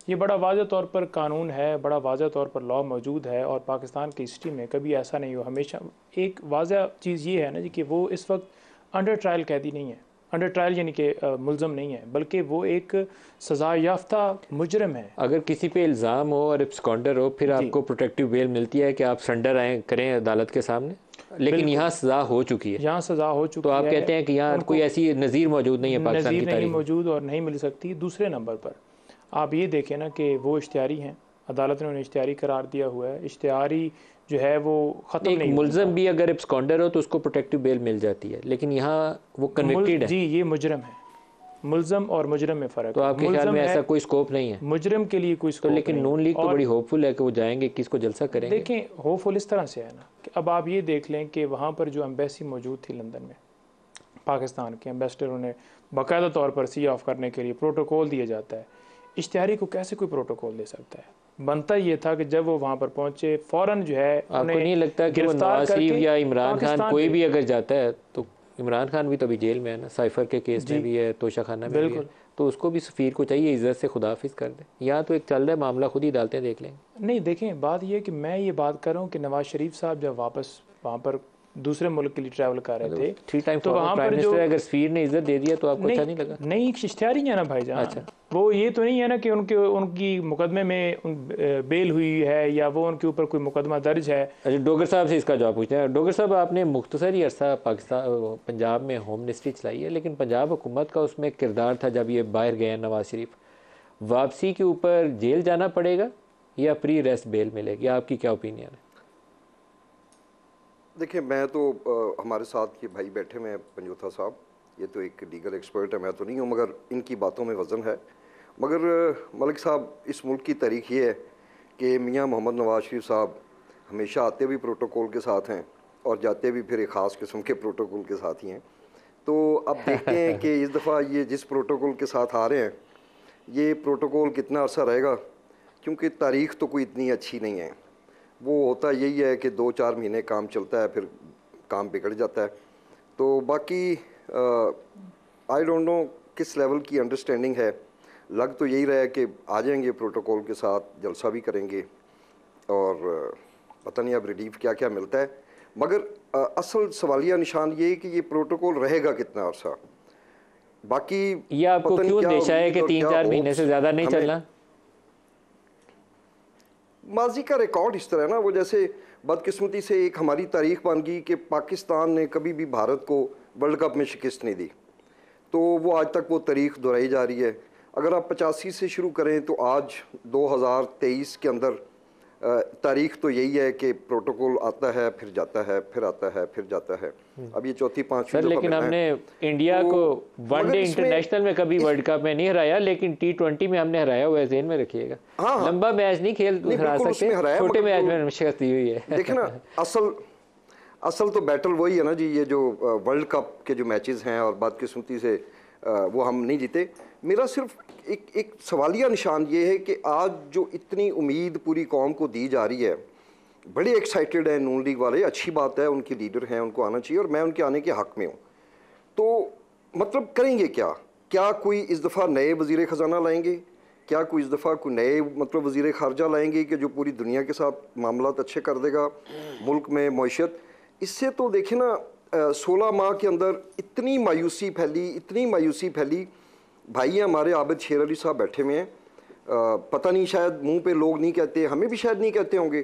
ये बड़ा वाज़ह तौर पर कानून है, बड़ा वाज़ह तौर पर लॉ मौजूद है। और पाकिस्तान की हिस्ट्री में कभी ऐसा नहीं हुआ। हमेशा एक वाज़ह चीज़ ये है ना जी कि वो इस वक्त अंडर ट्रायल कैदी नहीं है, अंडर ट्रायल यानी कि मुलज़म नहीं है, बल्कि वो एक सज़ा याफ्ता मुजरम है। अगर किसी पे इल्ज़ाम हो और एब्सकॉन्डर हो, फिर आपको प्रोटेक्टिव बेल मिलती है कि आप सरेंडर आए करें अदालत के सामने, लेकिन यहाँ सज़ा हो चुकी है। यहाँ सज़ा हो चुकी है, तो आप कहते हैं कि यहाँ कोई ऐसी नज़ीर मौजूद नहीं है पाकिस्तान की तारीख में? मौजूद और नहीं मिल सकती। दूसरे नंबर पर आप ये देखें ना कि वो इश्तिहारी हैं, अदालत ने उन्हें इश्तिहारी करार दिया हुआ है। इश्तिहारी जो है वो ख़त्म नहीं। मुलज़म भी अगर एब्सकॉन्डर हो तो उसको प्रोटेक्टिव बेल मिल जाती है, लेकिन यहाँ वो कन्विक्टेड है। जी, ये मुजरम है। मुलज़म और मुजरम में फ़र्क है। तो आपके ख्याल में ऐसा कोई स्कोप नहीं है मुजरम के लिए? कोई स्कोप तो लेकिन नून लीग तो बड़ी होपफुल है कि वो जाएंगे, किसको जलसा करेंगे। देखें, होपफुल इस तरह से है ना कि अब आप ये देख लें कि वहाँ पर जो एम्बेसी मौजूद थी लंदन में, पाकिस्तान के एम्बेसडर, उन्हें बाकायदा तौर पर सी ऑफ करने के लिए प्रोटोकॉल दिया जाता है। इश्तिहारी को कैसे कोई प्रोटोकॉल दे सकता है? बनता ये था कि जब वो वहाँ पर पहुँचे फ़ौरन जो है, आपको नहीं लगता कि वो नवाज शरीफ या इमरान खान कोई भी अगर जाता है, तो इमरान खान भी तो अभी जेल में है ना, साइफर के केस में भी है, तोशाखाना में भी है, तो उसको भी सफ़ीर को चाहिए इज़्ज़त से खुदाफिज कर दे। यहाँ तो एक चल रहा है मामला, खुद ही डालते देख लेंगे। नहीं, देखें, बात ये है कि मैं ये बात कर रहा हूँ कि नवाज शरीफ साहब जब वापस वहाँ पर दूसरे मुल्क के लिए ट्रैवल कर रहे थे, 3 टाइम तो वहाँ पर जो अगर सफ़ीर ने इज्जत दे दिया तो आपको अच्छा नहीं लगा? नहीं, इश्तिहारी है ना भाईजान। अच्छा, वो ये तो नहीं है ना कि उनकी मुकदमे में बेल हुई है या वो उनके ऊपर कोई मुकदमा दर्ज है। अच्छा, डोगर साहब से इसका जवाब पूछते हैं। डोगर साहब, आपने मुख्तसर ही अरसा पाकिस्तान पंजाब में होम मिनिस्ट्री चलाई है, लेकिन पंजाब हुकूमत का उसमें किरदार था जब ये बाहर गए नवाज शरीफ, वापसी के ऊपर जेल जाना पड़ेगा या प्री अरेस्ट बेल मिलेगी? आपकी क्या ओपिनियन है? देखिए, मैं तो हमारे साथ ये भाई बैठे हुए हैं पंजोता साहब, ये तो एक लीगल एक्सपर्ट है, मैं तो नहीं हूँ, मगर इनकी बातों में वज़न है। मगर मलिक साहब, इस मुल्क की तारीख ये है कि मियाँ मोहम्मद नवाज शरीफ साहब हमेशा आते भी प्रोटोकॉल के साथ हैं और जाते भी फिर एक ख़ास किस्म के प्रोटोकॉल के साथ ही हैं। तो अब देखते हैं कि इस दफ़ा ये जिस प्रोटोकॉल के साथ आ रहे हैं, ये प्रोटोकॉल कितना अर्सा रहेगा, क्योंकि तारीख़ तो कोई इतनी अच्छी नहीं है। वो होता यही है कि 2-4 महीने काम चलता है, फिर काम बिगड़ जाता है। तो बाकी आई डोंट नो किस लेवल की अंडरस्टैंडिंग है। लग तो यही रहा है कि आ जाएंगे प्रोटोकॉल के साथ, जलसा भी करेंगे और पता नहीं अब रिलीफ क्या क्या मिलता है। मगर असल सवालिया निशान ये है कि ये प्रोटोकॉल रहेगा कितना अर्सा। बाकी ये आपको क्यों देशा है कि 3-4 महीने से ज़्यादा नहीं चलना? माजी का रिकॉर्ड इस तरह है ना, वो जैसे बदकिस्मती से एक हमारी तारीख बन गई कि पाकिस्तान ने कभी भी भारत को वर्ल्ड कप में शिकस्त नहीं दी, तो वो आज तक वो तारीख दोहराई जा रही है। अगर आप 85 से शुरू करें तो आज 2023 के अंदर तारीख तो यही है कि प्रोटोकॉल आता है, फिर जाता है, फिर आता है, फिर जाता है। अब ये चौथी पांचवी सर, लेकिन हमने इंडिया को वनडे इंटरनेशनल में कभी वर्ल्ड कप में नहीं हराया, लेकिन T20 में हमने हराया हुआ है, ज़हन में रखिएगा। लंबा मैच नहीं हरा सकते, छोटे मैच में शिकस्त दी हुई है। देखे ना, असल तो बैटल वही है ना जी, ये जो वर्ल्ड कप के जो मैचेस हैं और बदकिस्मती से वो हम नहीं जीते। मेरा सिर्फ एक सवालिया निशान ये है कि आज जो इतनी उम्मीद पूरी कौम को दी जा रही है, बड़े एक्साइटेड हैं नून लीग वाले, अच्छी बात है, उनके लीडर हैं, उनको आना चाहिए और मैं उनके आने के हक़ में हूँ। तो मतलब करेंगे क्या कोई इस दफ़ा नए वज़ीर ख़जाना लाएंगे? क्या कोई इस दफ़ा कोई नए मतलब वज़ीर ख़ारजा लाएंगे कि जो पूरी दुनिया के साथ मामलात अच्छे कर देगा, मुल्क में मईशत? इससे तो देखें ना, 16 माह के अंदर इतनी मायूसी फैली। भाई हमारे आबिद शेर अली साहब बैठे हुए हैं, पता नहीं शायद मुंह पे लोग नहीं कहते, हमें भी शायद नहीं कहते होंगे,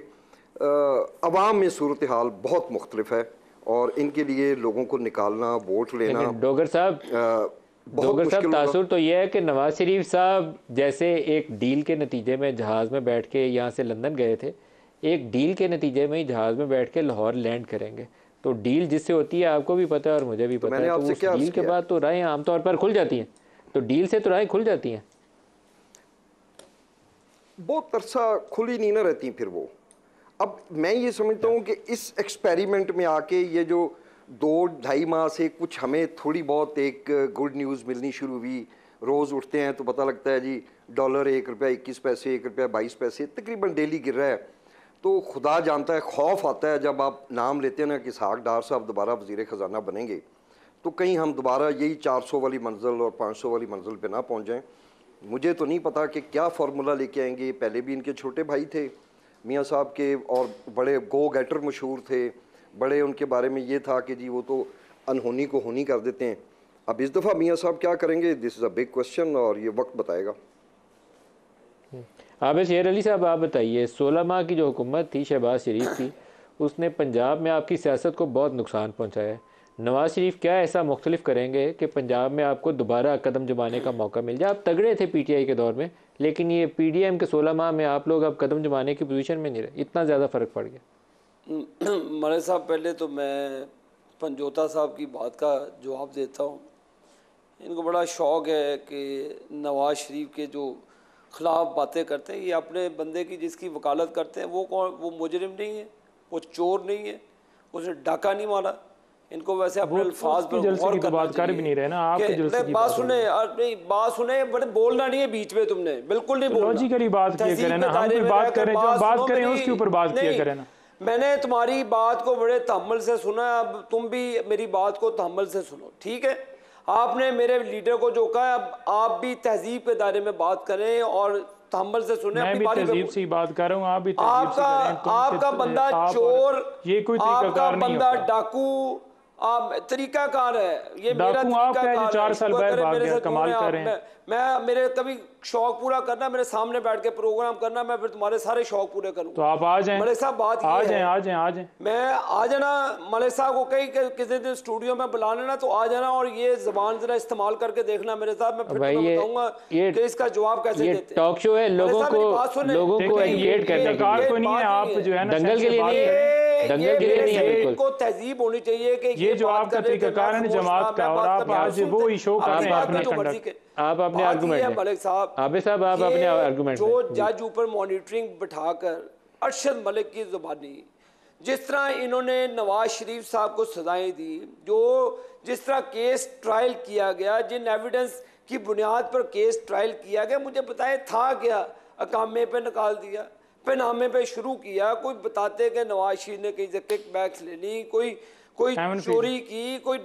अवाम में सूरत हाल बहुत मुख्तलिफ है और इनके लिए लोगों को निकालना, वोट लेना। डोगर साहब, तासुर तो यह है कि नवाज शरीफ साहब जैसे एक डील के नतीजे में जहाज़ में बैठ के यहाँ से लंदन गए थे, एक डील के नतीजे में ही जहाज़ में बैठ के लाहौर लैंड करेंगे। तो डील जिससे होती है आपको भी पता है और मुझे भी पता है, तो उस डील के बाद तो राहें आमतौर पर खुल जाती हैं, तो डील से तो राहें खुल जाती हैं। बहुत अरसा खुली नहीं ना रहती फिर वो। अब मैं ये समझता हूँ कि इस एक्सपेरिमेंट में आके ये जो 2-2.5 माह से कुछ हमें थोड़ी बहुत एक गुड न्यूज़ मिलनी शुरू हुई, रोज़ उठते हैं तो पता लगता है जी डॉलर 1 रुपया 21 पैसे, 1 रुपया 22 पैसे तकरीबन डेली गिर रहा है। तो खुदा जानता है, खौफ आता है जब आप नाम लेते हैं ना कि इसहाक डार साहब दोबारा वज़ीर ख़जाना बनेंगे, तो कहीं हम दोबारा यही 400 वाली मंजिल और 500 वाली मंजिल पे ना पहुंच जाएं। मुझे तो नहीं पता कि क्या फार्मूला लेके आएंगे। पहले भी इनके छोटे भाई थे मियाँ साहब के और बड़े गो गेटर मशहूर थे, बड़े उनके बारे में ये था कि जी वो तो अनहोनी को होनी कर देते हैं। अब इस दफ़ा मियाँ साहब क्या करेंगे, this is a big question और ये वक्त बताएगा। आबिद शेर अली साहब, आप बताइए, 16 माह की जो हुकूमत थी शहबाज शरीफ की, उसने पंजाब में आपकी सियासत को बहुत नुकसान पहुँचाया है। नवाज शरीफ क्या ऐसा मुख्तलिफ करेंगे कि पंजाब में आपको दोबारा कदम जमाने का मौका मिल जाए? आप तगड़े थे PTI के दौर में, लेकिन ये PDM के 16 माह में आप लोग अब कदम जमाने की पोजीशन में नहीं रहे, इतना ज़्यादा फ़र्क पड़ गया। मलिक साहब, पहले तो मैं पंजोता साहब की बात का जवाब देता हूँ। इनको बड़ा शौक़ है कि नवाज शरीफ के जो ख़िलाफ़ बातें करते हैं, ये अपने बंदे की जिसकी वकालत करते हैं वो कौन, वो मुजरिम नहीं है, वो चोर नहीं है, उसने डाका नहीं मारा। इनको वैसे अपने अल्फाज पर गौर करना चाहिए। भी नहीं रहे ना आप, बात सुने, बड़े बोलना नहीं है बीच में, तुमने बिल्कुल नहीं बोलना। लॉजिकली बात किया करें ना, हम कोई बात करें, जो बात करें उसके ऊपर बात किया करें ना। मैंने तुम्हारी बात को बड़े तहम्मुल से सुना, अब तुम भी मेरी बात को तहम्मुल से सुनो, ठीक है? आपने मेरे लीडर को जो कहा, अब आप भी तहजीब के दायरे में बात करें और तहम्मुल से सुने। मैं भी तहजीब से बात कर रहा हूँ, आप भी तहजीब से करें। आपका बंदा चोर, ये कोई तरीकाकार नहीं होता। बंदा डाकू, आप तरीकाकार है, ये मेरा तरीकाकार है। 4 साल बाद भाग गया, कमाल कर रहे हैं। मैं मेरे कभी शौक पूरा करना, मेरे सामने बैठ के प्रोग्राम करना, मैं फिर तुम्हारे सारे शौक पूरे करूँ। तो आप आ जाएं मलिक साहब, बात आ जाएं। मैं आ जाना, मलिक साहब को कहीं किसी दिन स्टूडियो में बुला लेना तो आ जाना और ये जबान जरा इस्तेमाल करके देखना मेरे साथ, मैं फिर बताऊंगा कि इसका जवाब कैसे देते हैं। टॉक शो है, लोगों को एजुकेट करने को नहीं है, आप जो है ना दंगल के लिए नहीं है, दंगल के लिए नहीं है। बिल्कुल को तहजीब होनी चाहिए कि ये जो आपका तरीकाकार है जमात का, और आप आज वो इशू कर रहे हैं अपने कंडक्ट। आप अपने आर्गुमेंट मलिक साहब, आबिद साहब, आप अपने आर्गुमेंट जो जज ऊपर मॉनिटरिंग बिठाकर अरशद मलिक की जुबानी, जिस तरह इन्होंने नवाज शरीफ साहब को सजाएं दी, जो जिस तरह केस ट्रायल किया गया, जिन एविडेंस की बुनियाद पर केस ट्रायल किया गया, मुझे बताएं था क्या? अकामे पे निकाल दिया, पे नामे पे शुरू किया, कोई बताते कि नवाज शरीफ ने कहीं से किक बैक्स लेनी, कोई चोरी की, कोई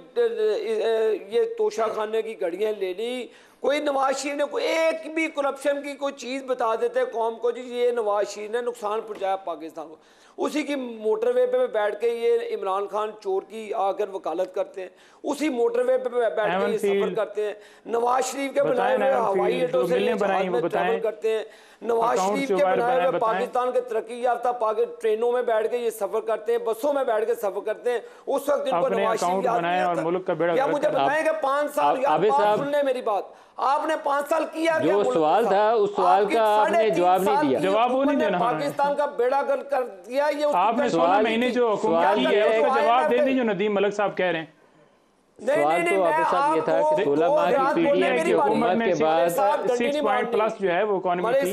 ये तोशा खाने की घड़ियां ले ली, कोई नवाज शरीफ ने कोई एक भी करप्शन की कोई चीज़ बता देते कौम को, जी ये नवाज शरीफ ने नुकसान पहुंचाया पाकिस्तान को। उसी की मोटरवे पे बैठ के ये इमरान खान चोर की आकर वकालत करते हैं, उसी मोटरवे पे बैठ के ये सफर करते हैं। नवाज शरीफ के बनाए हुए हवाई अड्डों से ट्रैवल करते हैं, नवाज शरीफ के बनाए हुए पाकिस्तान के तरक्की याफ्ता ट्रेनों में बैठ के ये सफर करते हैं, बसों में बैठ के सफर करते हैं। उस वक्त इनको नवाज शरीफ याद नहीं आता। या मुझे बताएं कि 5 साल, सुन ले मेरी बात, आपने 5 साल किया जो सवाल था उस सवाल का आपने जवाब नहीं दिया। जवाब वो नहीं देना, पाकिस्तान का बेड़ा गर्क कर दिया। ये आपने 16 महीने जो हुकूमत की है उसका जवाब दे दीजिए। नदीम मलिक साहब कह रहे हैं सवाल तो आपके साथ ये था कि 16 माह की पीडीएम की हुकूमत के बाद 6 पॉइंट प्लस जो है वो इकोनॉमी थी।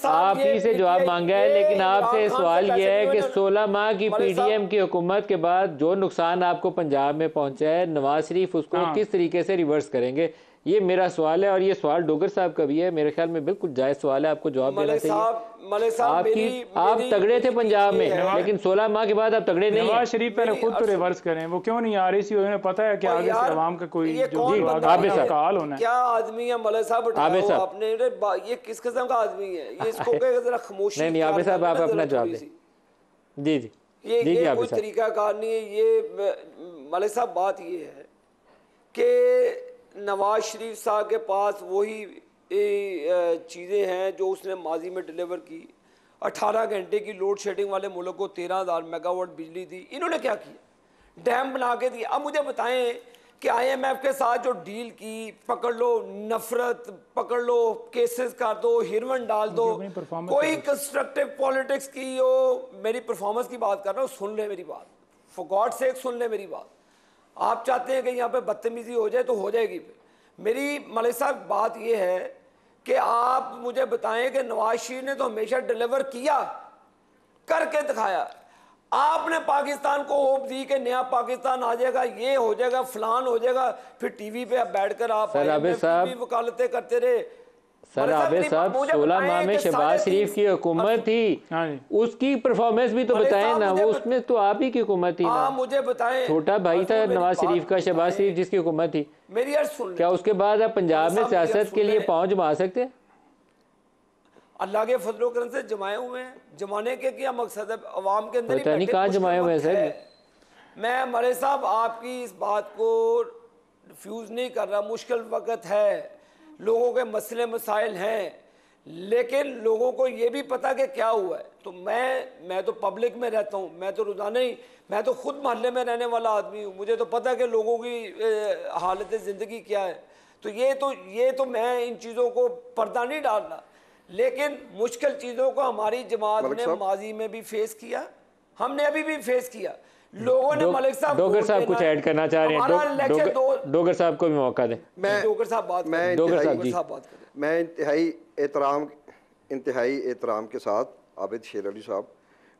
आप ही से जवाब मांगा है, लेकिन आपसे सवाल ये है कि 16 माह की पीडीएम की हुकूमत के बाद जो नुकसान आपको पंजाब में पहुंचा है, नवाज शरीफ उसको किस तरीके से रिवर्स करेंगे, ये मेरा सवाल है। और ये सवाल डोगर साहब का भी है, मेरे ख्याल में बिल्कुल जायज सवाल है, आपको जवाब देना चाहिए। आप तगड़े थे पंजाब में, लेकिन 16 माह के बाद आप तगड़े नहीं। नवाज शरीफ पहले खुद तो रिवर्स करें, वो क्यों नहीं आ रही थी? उन्हें पता है कि आगे से आवाम का कोई हाल होना है। क्या आदमी है मलिक साहब, आपने ये किस किस्म का आदमी है ये? इसको जरा खामोशी। नहीं आबिद साहब आप अपना जवाब दें। जी जी, ये कोई तरीकाकार नहीं है। ये मलिक साहब बात ये है कि नवाज शरीफ साहब के पास वही चीज़ें हैं जो उसने माजी में डिलीवर की। 18 घंटे की लोड शेडिंग वाले मुल्क को 13,000 मेगावाट बिजली दी। इन्होंने क्या किया? डैम बना के दिया। अब मुझे बताएं कि IMF के साथ जो डील की, पकड़ लो नफरत, पकड़ लो केसेस कर दो, हिरवन डाल दो, कोई कंस्ट्रक्टिव पॉलिटिक्स की हो। मेरी परफॉर्मेंस की बात कर रहा हूँ, सुन ले मेरी बात, फॉर गॉड सेक सुन ले मेरी बात। आप चाहते हैं कि यहाँ पे बदतमीजी हो जाए तो हो जाएगी। मेरी मलिक साहब बात ये है कि आप मुझे बताएं कि नवाज शरीफ ने तो हमेशा डिलीवर किया, करके दिखाया। आपने पाकिस्तान को होप दी कि नया पाकिस्तान आ जाएगा, ये हो जाएगा, फलान हो जाएगा, फिर टीवी पे बैठ कर आप वकालतें करते रहे। सर आबिद साहब 16 माह में शहबाज शरीफ की हुकूमत थी, उसकी परफॉर्मेंस भी तो बताएं ना। वो उसमें तो आप ही की हुकूमत थी ना। मुझे बताएं, छोटा भाई था नवाज शरीफ का, शहबाज शरीफ जिसकी हुकूमत थी। मेरी अर्ज सुन, क्या उसके बाद आप पंजाब में सियासत के लिए पहुंच जमा सकते हैं? अल्लाह के फजलो करम से जमाए हुए हैं। जमाने के क्या मकसद है? अवाम के अंदर पता नहीं कहाँ जमाए हुए हैं सर। मैं मरे साहब आपकी इस बात को रिफ्यूज नहीं कर रहा। मुश्किल वक्त है, लोगों के मसले मसाइल हैं, लेकिन लोगों को ये भी पता कि क्या हुआ है। तो मैं तो पब्लिक में रहता हूँ, मैं तो रोज़ाना ही, मैं तो खुद मोहल्ले में रहने वाला आदमी हूँ। मुझे तो पता है कि लोगों की हालत ज़िंदगी क्या है। तो ये तो मैं इन चीज़ों को पर्दा नहीं डालना, लेकिन मुश्किल चीज़ों को हमारी जमात ने माजी में भी फेस किया, हमने अभी भी फेस किया। लोगों ने मलिक साहब, डोगर साहब कुछ ऐड करना चाह रहे हैं, डोगर साहब को भी मौका दें। डोगर साहब बात करें। मैं इंतहाई एहतराम के साथ आबिद शेर अली साहब,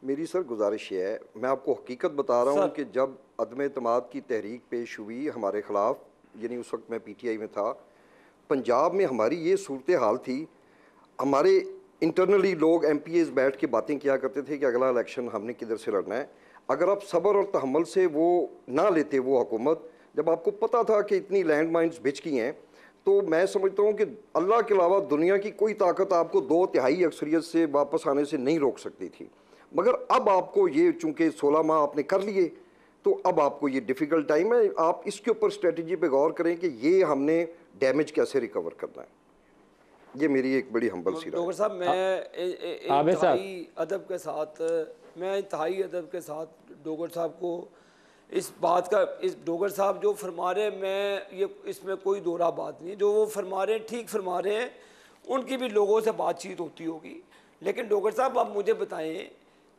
मेरी सर गुजारिश ये है, मैं आपको हकीकत बता रहा हूँ कि जब अदम एतमाद की तहरीक पेश हुई हमारे ख़िलाफ़, यानी उस वक्त मैं PTI में था, पंजाब में हमारी ये सूरत हाल थी। हमारे इंटरनली लोग MPAs बैठ के बातें किया करते थे कि अगला इलेक्शन हमने किधर से लड़ना है। अगर आप सब्र और तहम्मुल से वो ना लेते वो हुकूमत, जब आपको पता था कि इतनी लैंड माइन्स बिछ गई हैं, तो मैं समझता हूँ कि अल्लाह के अलावा दुनिया की कोई ताकत आपको 2/3 अक्सरियत से वापस आने से नहीं रोक सकती थी। मगर अब आपको ये, चूँकि 16 माह आपने कर लिए, तो अब आपको ये डिफ़िकल्ट टाइम है। आप इसके ऊपर स्ट्रेटजी पे गौर करें कि ये हमने डैमेज कैसे रिकवर करना है। ये मेरी एक बड़ी हम्बल सी राय। डॉक्टर साहब, मैं इंतहाई अदब के साथ डोगर साहब को इस बात का, इस डोगर साहब जो फरमा रहे हैं, मैं ये इसमें कोई दोहरा बात नहीं है, जो वो फरमा रहे हैं ठीक फरमा रहे हैं। उनकी भी लोगों से बातचीत होती होगी। लेकिन डोगर साहब आप मुझे बताएं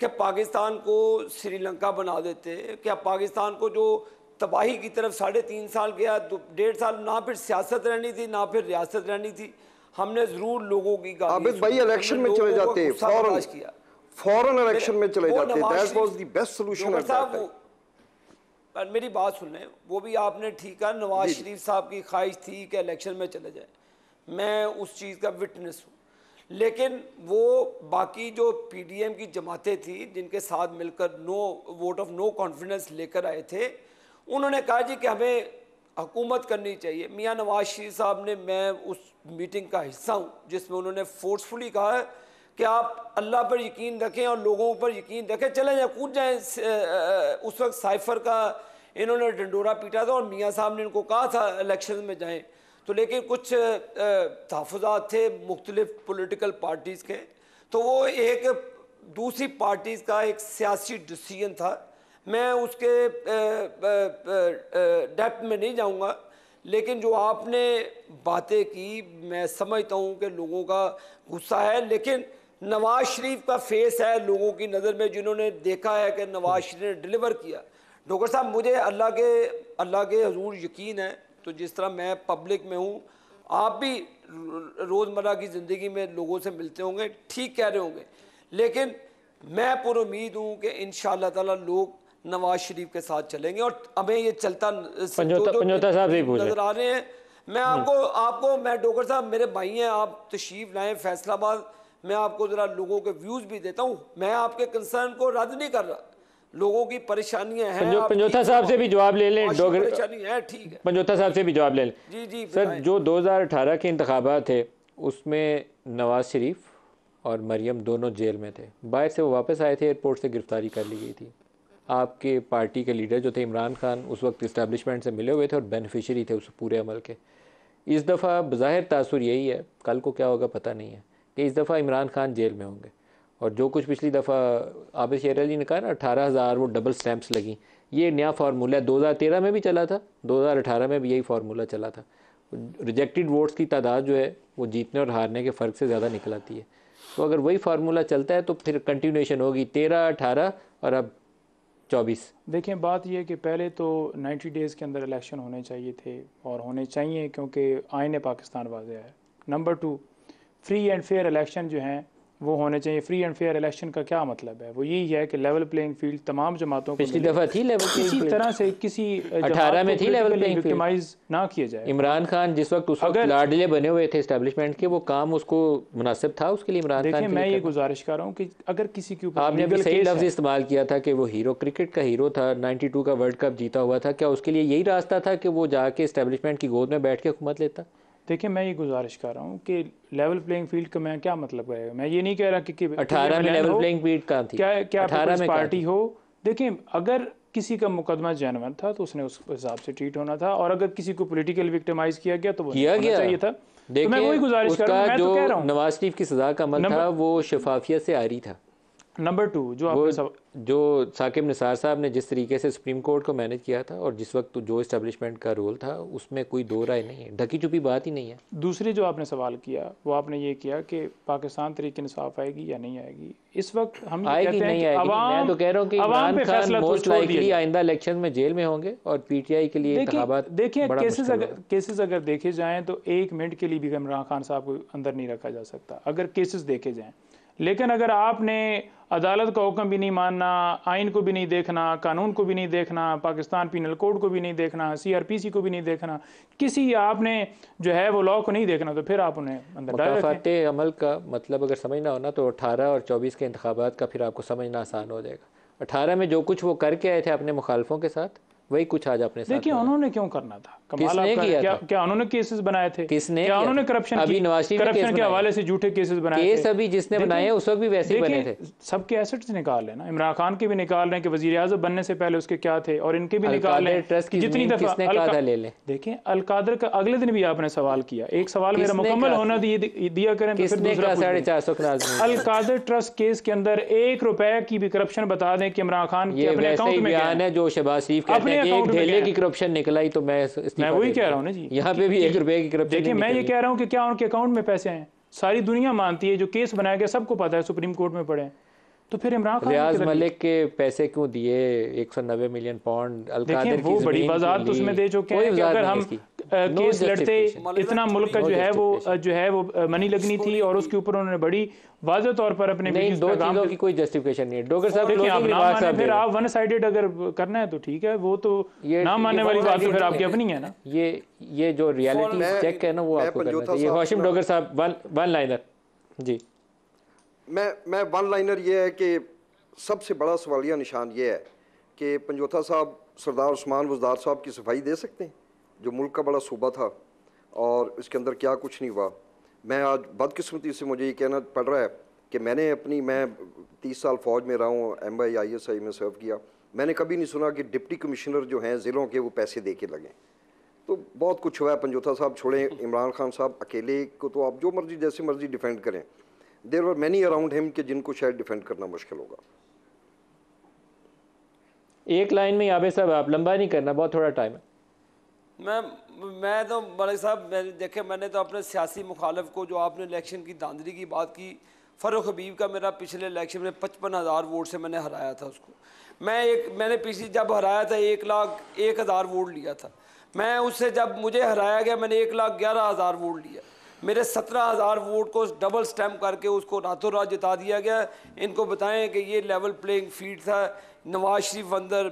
कि पाकिस्तान को श्रीलंका बना देते, क्या पाकिस्तान को जो तबाही की तरफ 3.5 साल गया, 1.5 साल ना फिर सियासत रहनी थी ना फिर रियासत रहनी थी, हमने ज़रूर लोगों की आबिद भाई इलेक्शन में चले जाते, फौरन इलेक्शन में चले जाते, that was the best solution at that time. पर मेरी बात सुन लें, वो भी आपने ठीक है, नवाज शरीफ साहब की ख्वाहिश थी कि इलेक्शन में चले जाए, मैं उस चीज़ का विटनेस हूँ। लेकिन वो बाकी जो पीडीएम की जमातें थी जिनके साथ मिलकर वोट ऑफ नो कॉन्फिडेंस लेकर आए थे, उन्होंने कहा जी कि हमें हुकूमत करनी चाहिए। मियाँ नवाज शरीफ साहब ने, मैं उस मीटिंग का हिस्सा हूँ जिसमें उन्होंने फोर्सफुली कहा कि आप अल्लाह पर यकीन रखें और लोगों पर यकीन रखें, चले जाए कूद जाएँ। उस वक्त साइफर का इन्होंने डंडोरा पीटा था और मियाँ साहब ने इनको कहा था इलेक्शन में जाएँ, तो लेकिन कुछ तहफ़्फ़ुज़ात थे मुख्तलिफ पॉलिटिकल पार्टीज़ के, तो वो एक दूसरी पार्टीज़ का एक सियासी डिसीजन था। मैं उसके डेप्थ में नहीं जाऊंगा, लेकिन जो आपने बातें की मैं समझता हूं कि लोगों का गुस्सा है, लेकिन नवाज शरीफ का फेस है लोगों की नज़र में, जिन्होंने देखा है कि नवाज शरीफ ने डिलीवर किया। डॉक्टर साहब, मुझे अल्लाह के हजूर यकीन है, तो जिस तरह मैं पब्लिक में हूँ, आप भी रोज़मर्रा की ज़िंदगी में लोगों से मिलते होंगे, ठीक कह रहे होंगे, लेकिन मैं पुरुमीद हूँ कि इंशाअल्लाह ताला लोग नवाज शरीफ के साथ चलेंगे और हमें ये चलता पंजोता साहब से नजर आ रहे हैं। मैं आपको मैं डॉक्टर साहब मेरे भाई हैं, आप तशरीफ लाएं फैसलाबाद, मैं आपको ज़रा लोगों के व्यूज़ भी देता हूँ। मैं आपके कंसर्न को रद्द नहीं कर रहा, लोगों की परेशानियां हैं। पंजोता साहब से भी जवाब ले लें, परेशानी है, ठीक है, पंजोता साहब से भी जवाब ले लें। जी जी सर, जो 2018 के इंतखाबात थे उसमें नवाज शरीफ और मरियम दोनों जेल में थे, बाहर से वो वापस आए थे, एयरपोर्ट से गिरफ्तारी कर ली गई थी। आपके पार्टी के लीडर जो थे इमरान खान उस वक्त इस्टेब्लिशमेंट से मिले हुए थे और बेनिफिशरी थे उस पूरे अमल के। इस दफ़ा बज़ाहिर तासुर यही है, कल को क्या होगा पता नहीं है, कि इस दफ़ा इमरान खान जेल में होंगे और जो कुछ पिछली दफ़ा आबिद शेर अली ने कहा ना 18,000 वो डबल स्टैंप्स लगी, ये नया फार्मूला है। 2013 में भी चला था, 2018 में भी यही फार्मूला चला था। रिजेक्टेड वोट्स की तादाद जो है वो जीतने और हारने के फ़र्क से ज़्यादा निकल आती है। तो अगर वही फार्मूला चलता है तो फिर कंटिन्यूएशन होगी 13, 18 और अब 24। देखें, बात यह है कि पहले तो 90 डेज़ के अंदर इलेक्शन होने चाहिए थे और होने चाहिए क्योंकि आईन पाकिस्तान वाज़ेह है। Number 2, free and fair election जो हैं वो होने चाहिए। फ्री एंड फेयर इलेक्शन का क्या मतलब है? वो यही है कि लेवल प्लेइंग फील्ड तमाम जमातों को पिछली दफ़ा थी लेवल किसी तरह से किसी 18 में थी लेवल प्लेइंग विक्टिमाइज ना किया जाए। इमरान खान जिस वक्त उस वक्त लाडले बने हुए थे एस्टेब्लिशमेंट के, वो काम उसको मुनासिब था उसके लिए इमरान खान। देखिए, मैं ये गुजारिश कर रहा हूँ कि अगर किसी के ऊपर आपने भी सही लफ्ज़ इस्तेमाल किया था कि वो हीरो, क्रिकेट का हीरो था, 92 का वर्ल्ड कप जीता हुआ था, क्या उसके लिए यही रास्ता था कि वो जाके एस्टेब्लिशमेंट की गोद में बैठ के हुकूमत लेता? देखिए, मैं ये गुजारिश कर रहा हूँ कि लेवल प्लेइंग फील्ड का मैं क्या मतलब है, मैं ये नहीं कह रहा कि 18 में लेवल प्लेइंग फील्ड कहाँ थी, क्या 18 में पार्टी हो। देखिए, अगर किसी का मुकदमा जेन्युइन था तो उसने उस हिसाब से ट्रीट होना था, और अगर किसी को पॉलिटिकल विक्टिमाइज किया गया तो वो किया गया चाहिए था। तो मैं वही गुजारिश कर रहा हूँ, मैं तो कह रहा हूँ नवाज शरीफ की सजा का अमल था वो शफाफियत से आ रही था। नंबर 2, जो साकिब निसार साहब ने जिस तरीके से सुप्रीम कोर्ट को मैनेज किया था और जिस वक्त जो इस्टेब्लिशमेंट का रोल था, उसमें कोई दो राय नहीं है, ढकी छुपी बात ही नहीं है। दूसरी जो आपने सवाल किया वो आपने ये किया कि पाकिस्तान तरीके इंसाफ आएगी या नहीं आएगी। इस वक्त हम आएगी नहीं आएगी, मैं तो कह रहा हूँ कि इमरान खान मोस्ट लाइकली आइंदा इलेक्शन में जेल में होंगे और पीटीआई के लिए इंतखाबात। देखिए, केसेस अगर देखे जाएँ तो 1 मिनट के लिए भी इमरान खान साहब को अंदर नहीं रखा जा सकता अगर केसेस देखे जाएँ। लेकिन अगर आपने अदालत का हुक्म भी नहीं मानना, आइन को भी नहीं देखना, कानून को भी नहीं देखना, पाकिस्तान पीनल कोड को भी नहीं देखना, CRPC को भी नहीं देखना, किसी आपने जो है वो लॉ को नहीं देखना, तो फिर आप उन्हें अंदर डाल रखें। मुकाफाते अमल का मतलब अगर समझना हो ना तो 18 और 24 के इंतखाबात का फिर आपको समझना आसान हो जाएगा। 18 में जो कुछ वो करके आए थे अपने मुखालफों के साथ, वही कुछ आज अपने साथ। देखिए, उन्होंने क्यों करना था? कमाल आपका, क्या उन्होंने केसेस बनाए थे? किसने? क्या उन्होंने करप्शन के हवाले से झूठे केसेस बनाए थे? केस अभी जिसने बनाए उस वक्त भी वैसे ही बने थे। सबके एसेट्स निकाल लेना, इमरान खान के भी निकाल रहे हैं कि वजीर आज़म बनने से पहले उसके क्या थे, और इनके भी निकाल लें कि जितनी दफा ले लें। देखिए, अलकादर का अगले दिन भी आपने सवाल किया, एक सवाल मेरा मुकम्मल होना दिया करें तो फिर दूसरा 450 अलकादर ट्रस्ट केस के अंदर 1 रुपए की भी करप्शन बता दें कि इमरान खान के अपने अकाउंट में बयान है जो शहबाज शरीफ कहते हैं कि 1 ढेले की करप्शन निकला ही, तो मैं वही कह रहा हूँ ना जी, यहाँ पे भी 1 रुपए की करप्शन। देखिए, मैं ये कह रहा हूँ कि क्या उनके अकाउंट में पैसे हैं, सारी दुनिया मानती है, जो केस बनाया गया सबको पता है, सुप्रीम कोर्ट में पड़े, तो फिर इमरान खान रियाज मलिक के पैसे क्यों दिए 190 मिलियन पाउंड? अलकादर की वो बड़ी वजाहत तो उसमें दे चुके हैं कि अगर हम केस लड़ते इतना मुल्क का जो है वो मनी लगनी थी, और उसके ऊपर उन्होंने बड़ी वाज़ेह तौर पर अपने दो चीज़ों की कोई जस्टिफिकेशन नहीं है। डॉक्टर साहब, देखिए, आप ना माने, फिर आप वन साइडेड अगर करना है तो ठीक है, वो तो ना मानने वाली बात तो फिर आपकी अपनी है ना। ये जो रियलिटी चेक है ना वो आपको करना चाहिए। हाशिम डॉक्टर साहब, वन लाइनर। जी। मैं वन लाइनर ये है कि सबसे बड़ा सवालिया निशान ये है कि पंजोथा साहब सरदार उस्मान वज़दार साहब की सफाई दे सकते हैं, जो मुल्क का बड़ा सूबा था और इसके अंदर क्या कुछ नहीं हुआ। मैं आज बदकिस्मती से मुझे ये कहना पड़ रहा है कि मैं 30 साल फ़ौज में रहा हूँ, MI ISI में सर्व किया, मैंने कभी नहीं सुना कि डिप्टी कमिश्नर जो हैं ज़िलों के वो पैसे दे के लगें। तो बहुत कुछ हुआ है। पंजोथा साहब छोड़ें, इमरान खान साहब अकेले को तो आप जो मर्जी जैसे मर्जी डिफेंड करें, there were many around him कि जिनको शायद डिफेंड करना मुश्किल होगा। एक लाइन में आबिद साहब, आप लंबा नहीं करना, बहुत थोड़ा टाइम है। मैं तो मलिक साहब देखे, मैंने तो अपने सियासी मुखालिफ को, जो आपने इलेक्शन की धांधली की बात की, फ़ारूक हबीब का मेरा पिछले इलेक्शन में 55,000 वोट से मैंने हराया था उसको। मैंने पिछली जब हराया था 1,01,000 वोट लिया था। मैं उससे जब मुझे हराया गया मैंने 1,11,000 वोट लिया। मेरे 17,000 वोट को डबल स्टैम्प करके उसको रातों रात जिता दिया गया। इनको बताएं कि ये लेवल प्लेइंग फील्ड था। नवाज शरीफ अंदर,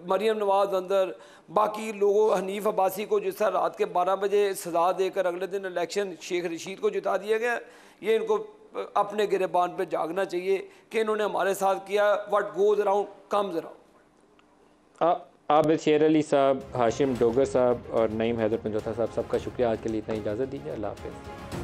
मरीम नवाज अंदर, बाकी लोगों, हनीफ अब्बासी को जिस तरह रात के 12 बजे सजा देकर अगले दिन इलेक्शन शेख रशीद को जिता दिया गया, ये इनको अपने गिरेबान पे जागना चाहिए कि इन्होंने हमारे साथ किया। What goes around comes around. Abid शेर अली साहब, हाशिम डोगर साहब और नईम हैदर पंजोथा साहब, सबका शुक्रिया। आज के लिए इतना इजाज़त दीजिए। अल्लाह हाफ़िज़।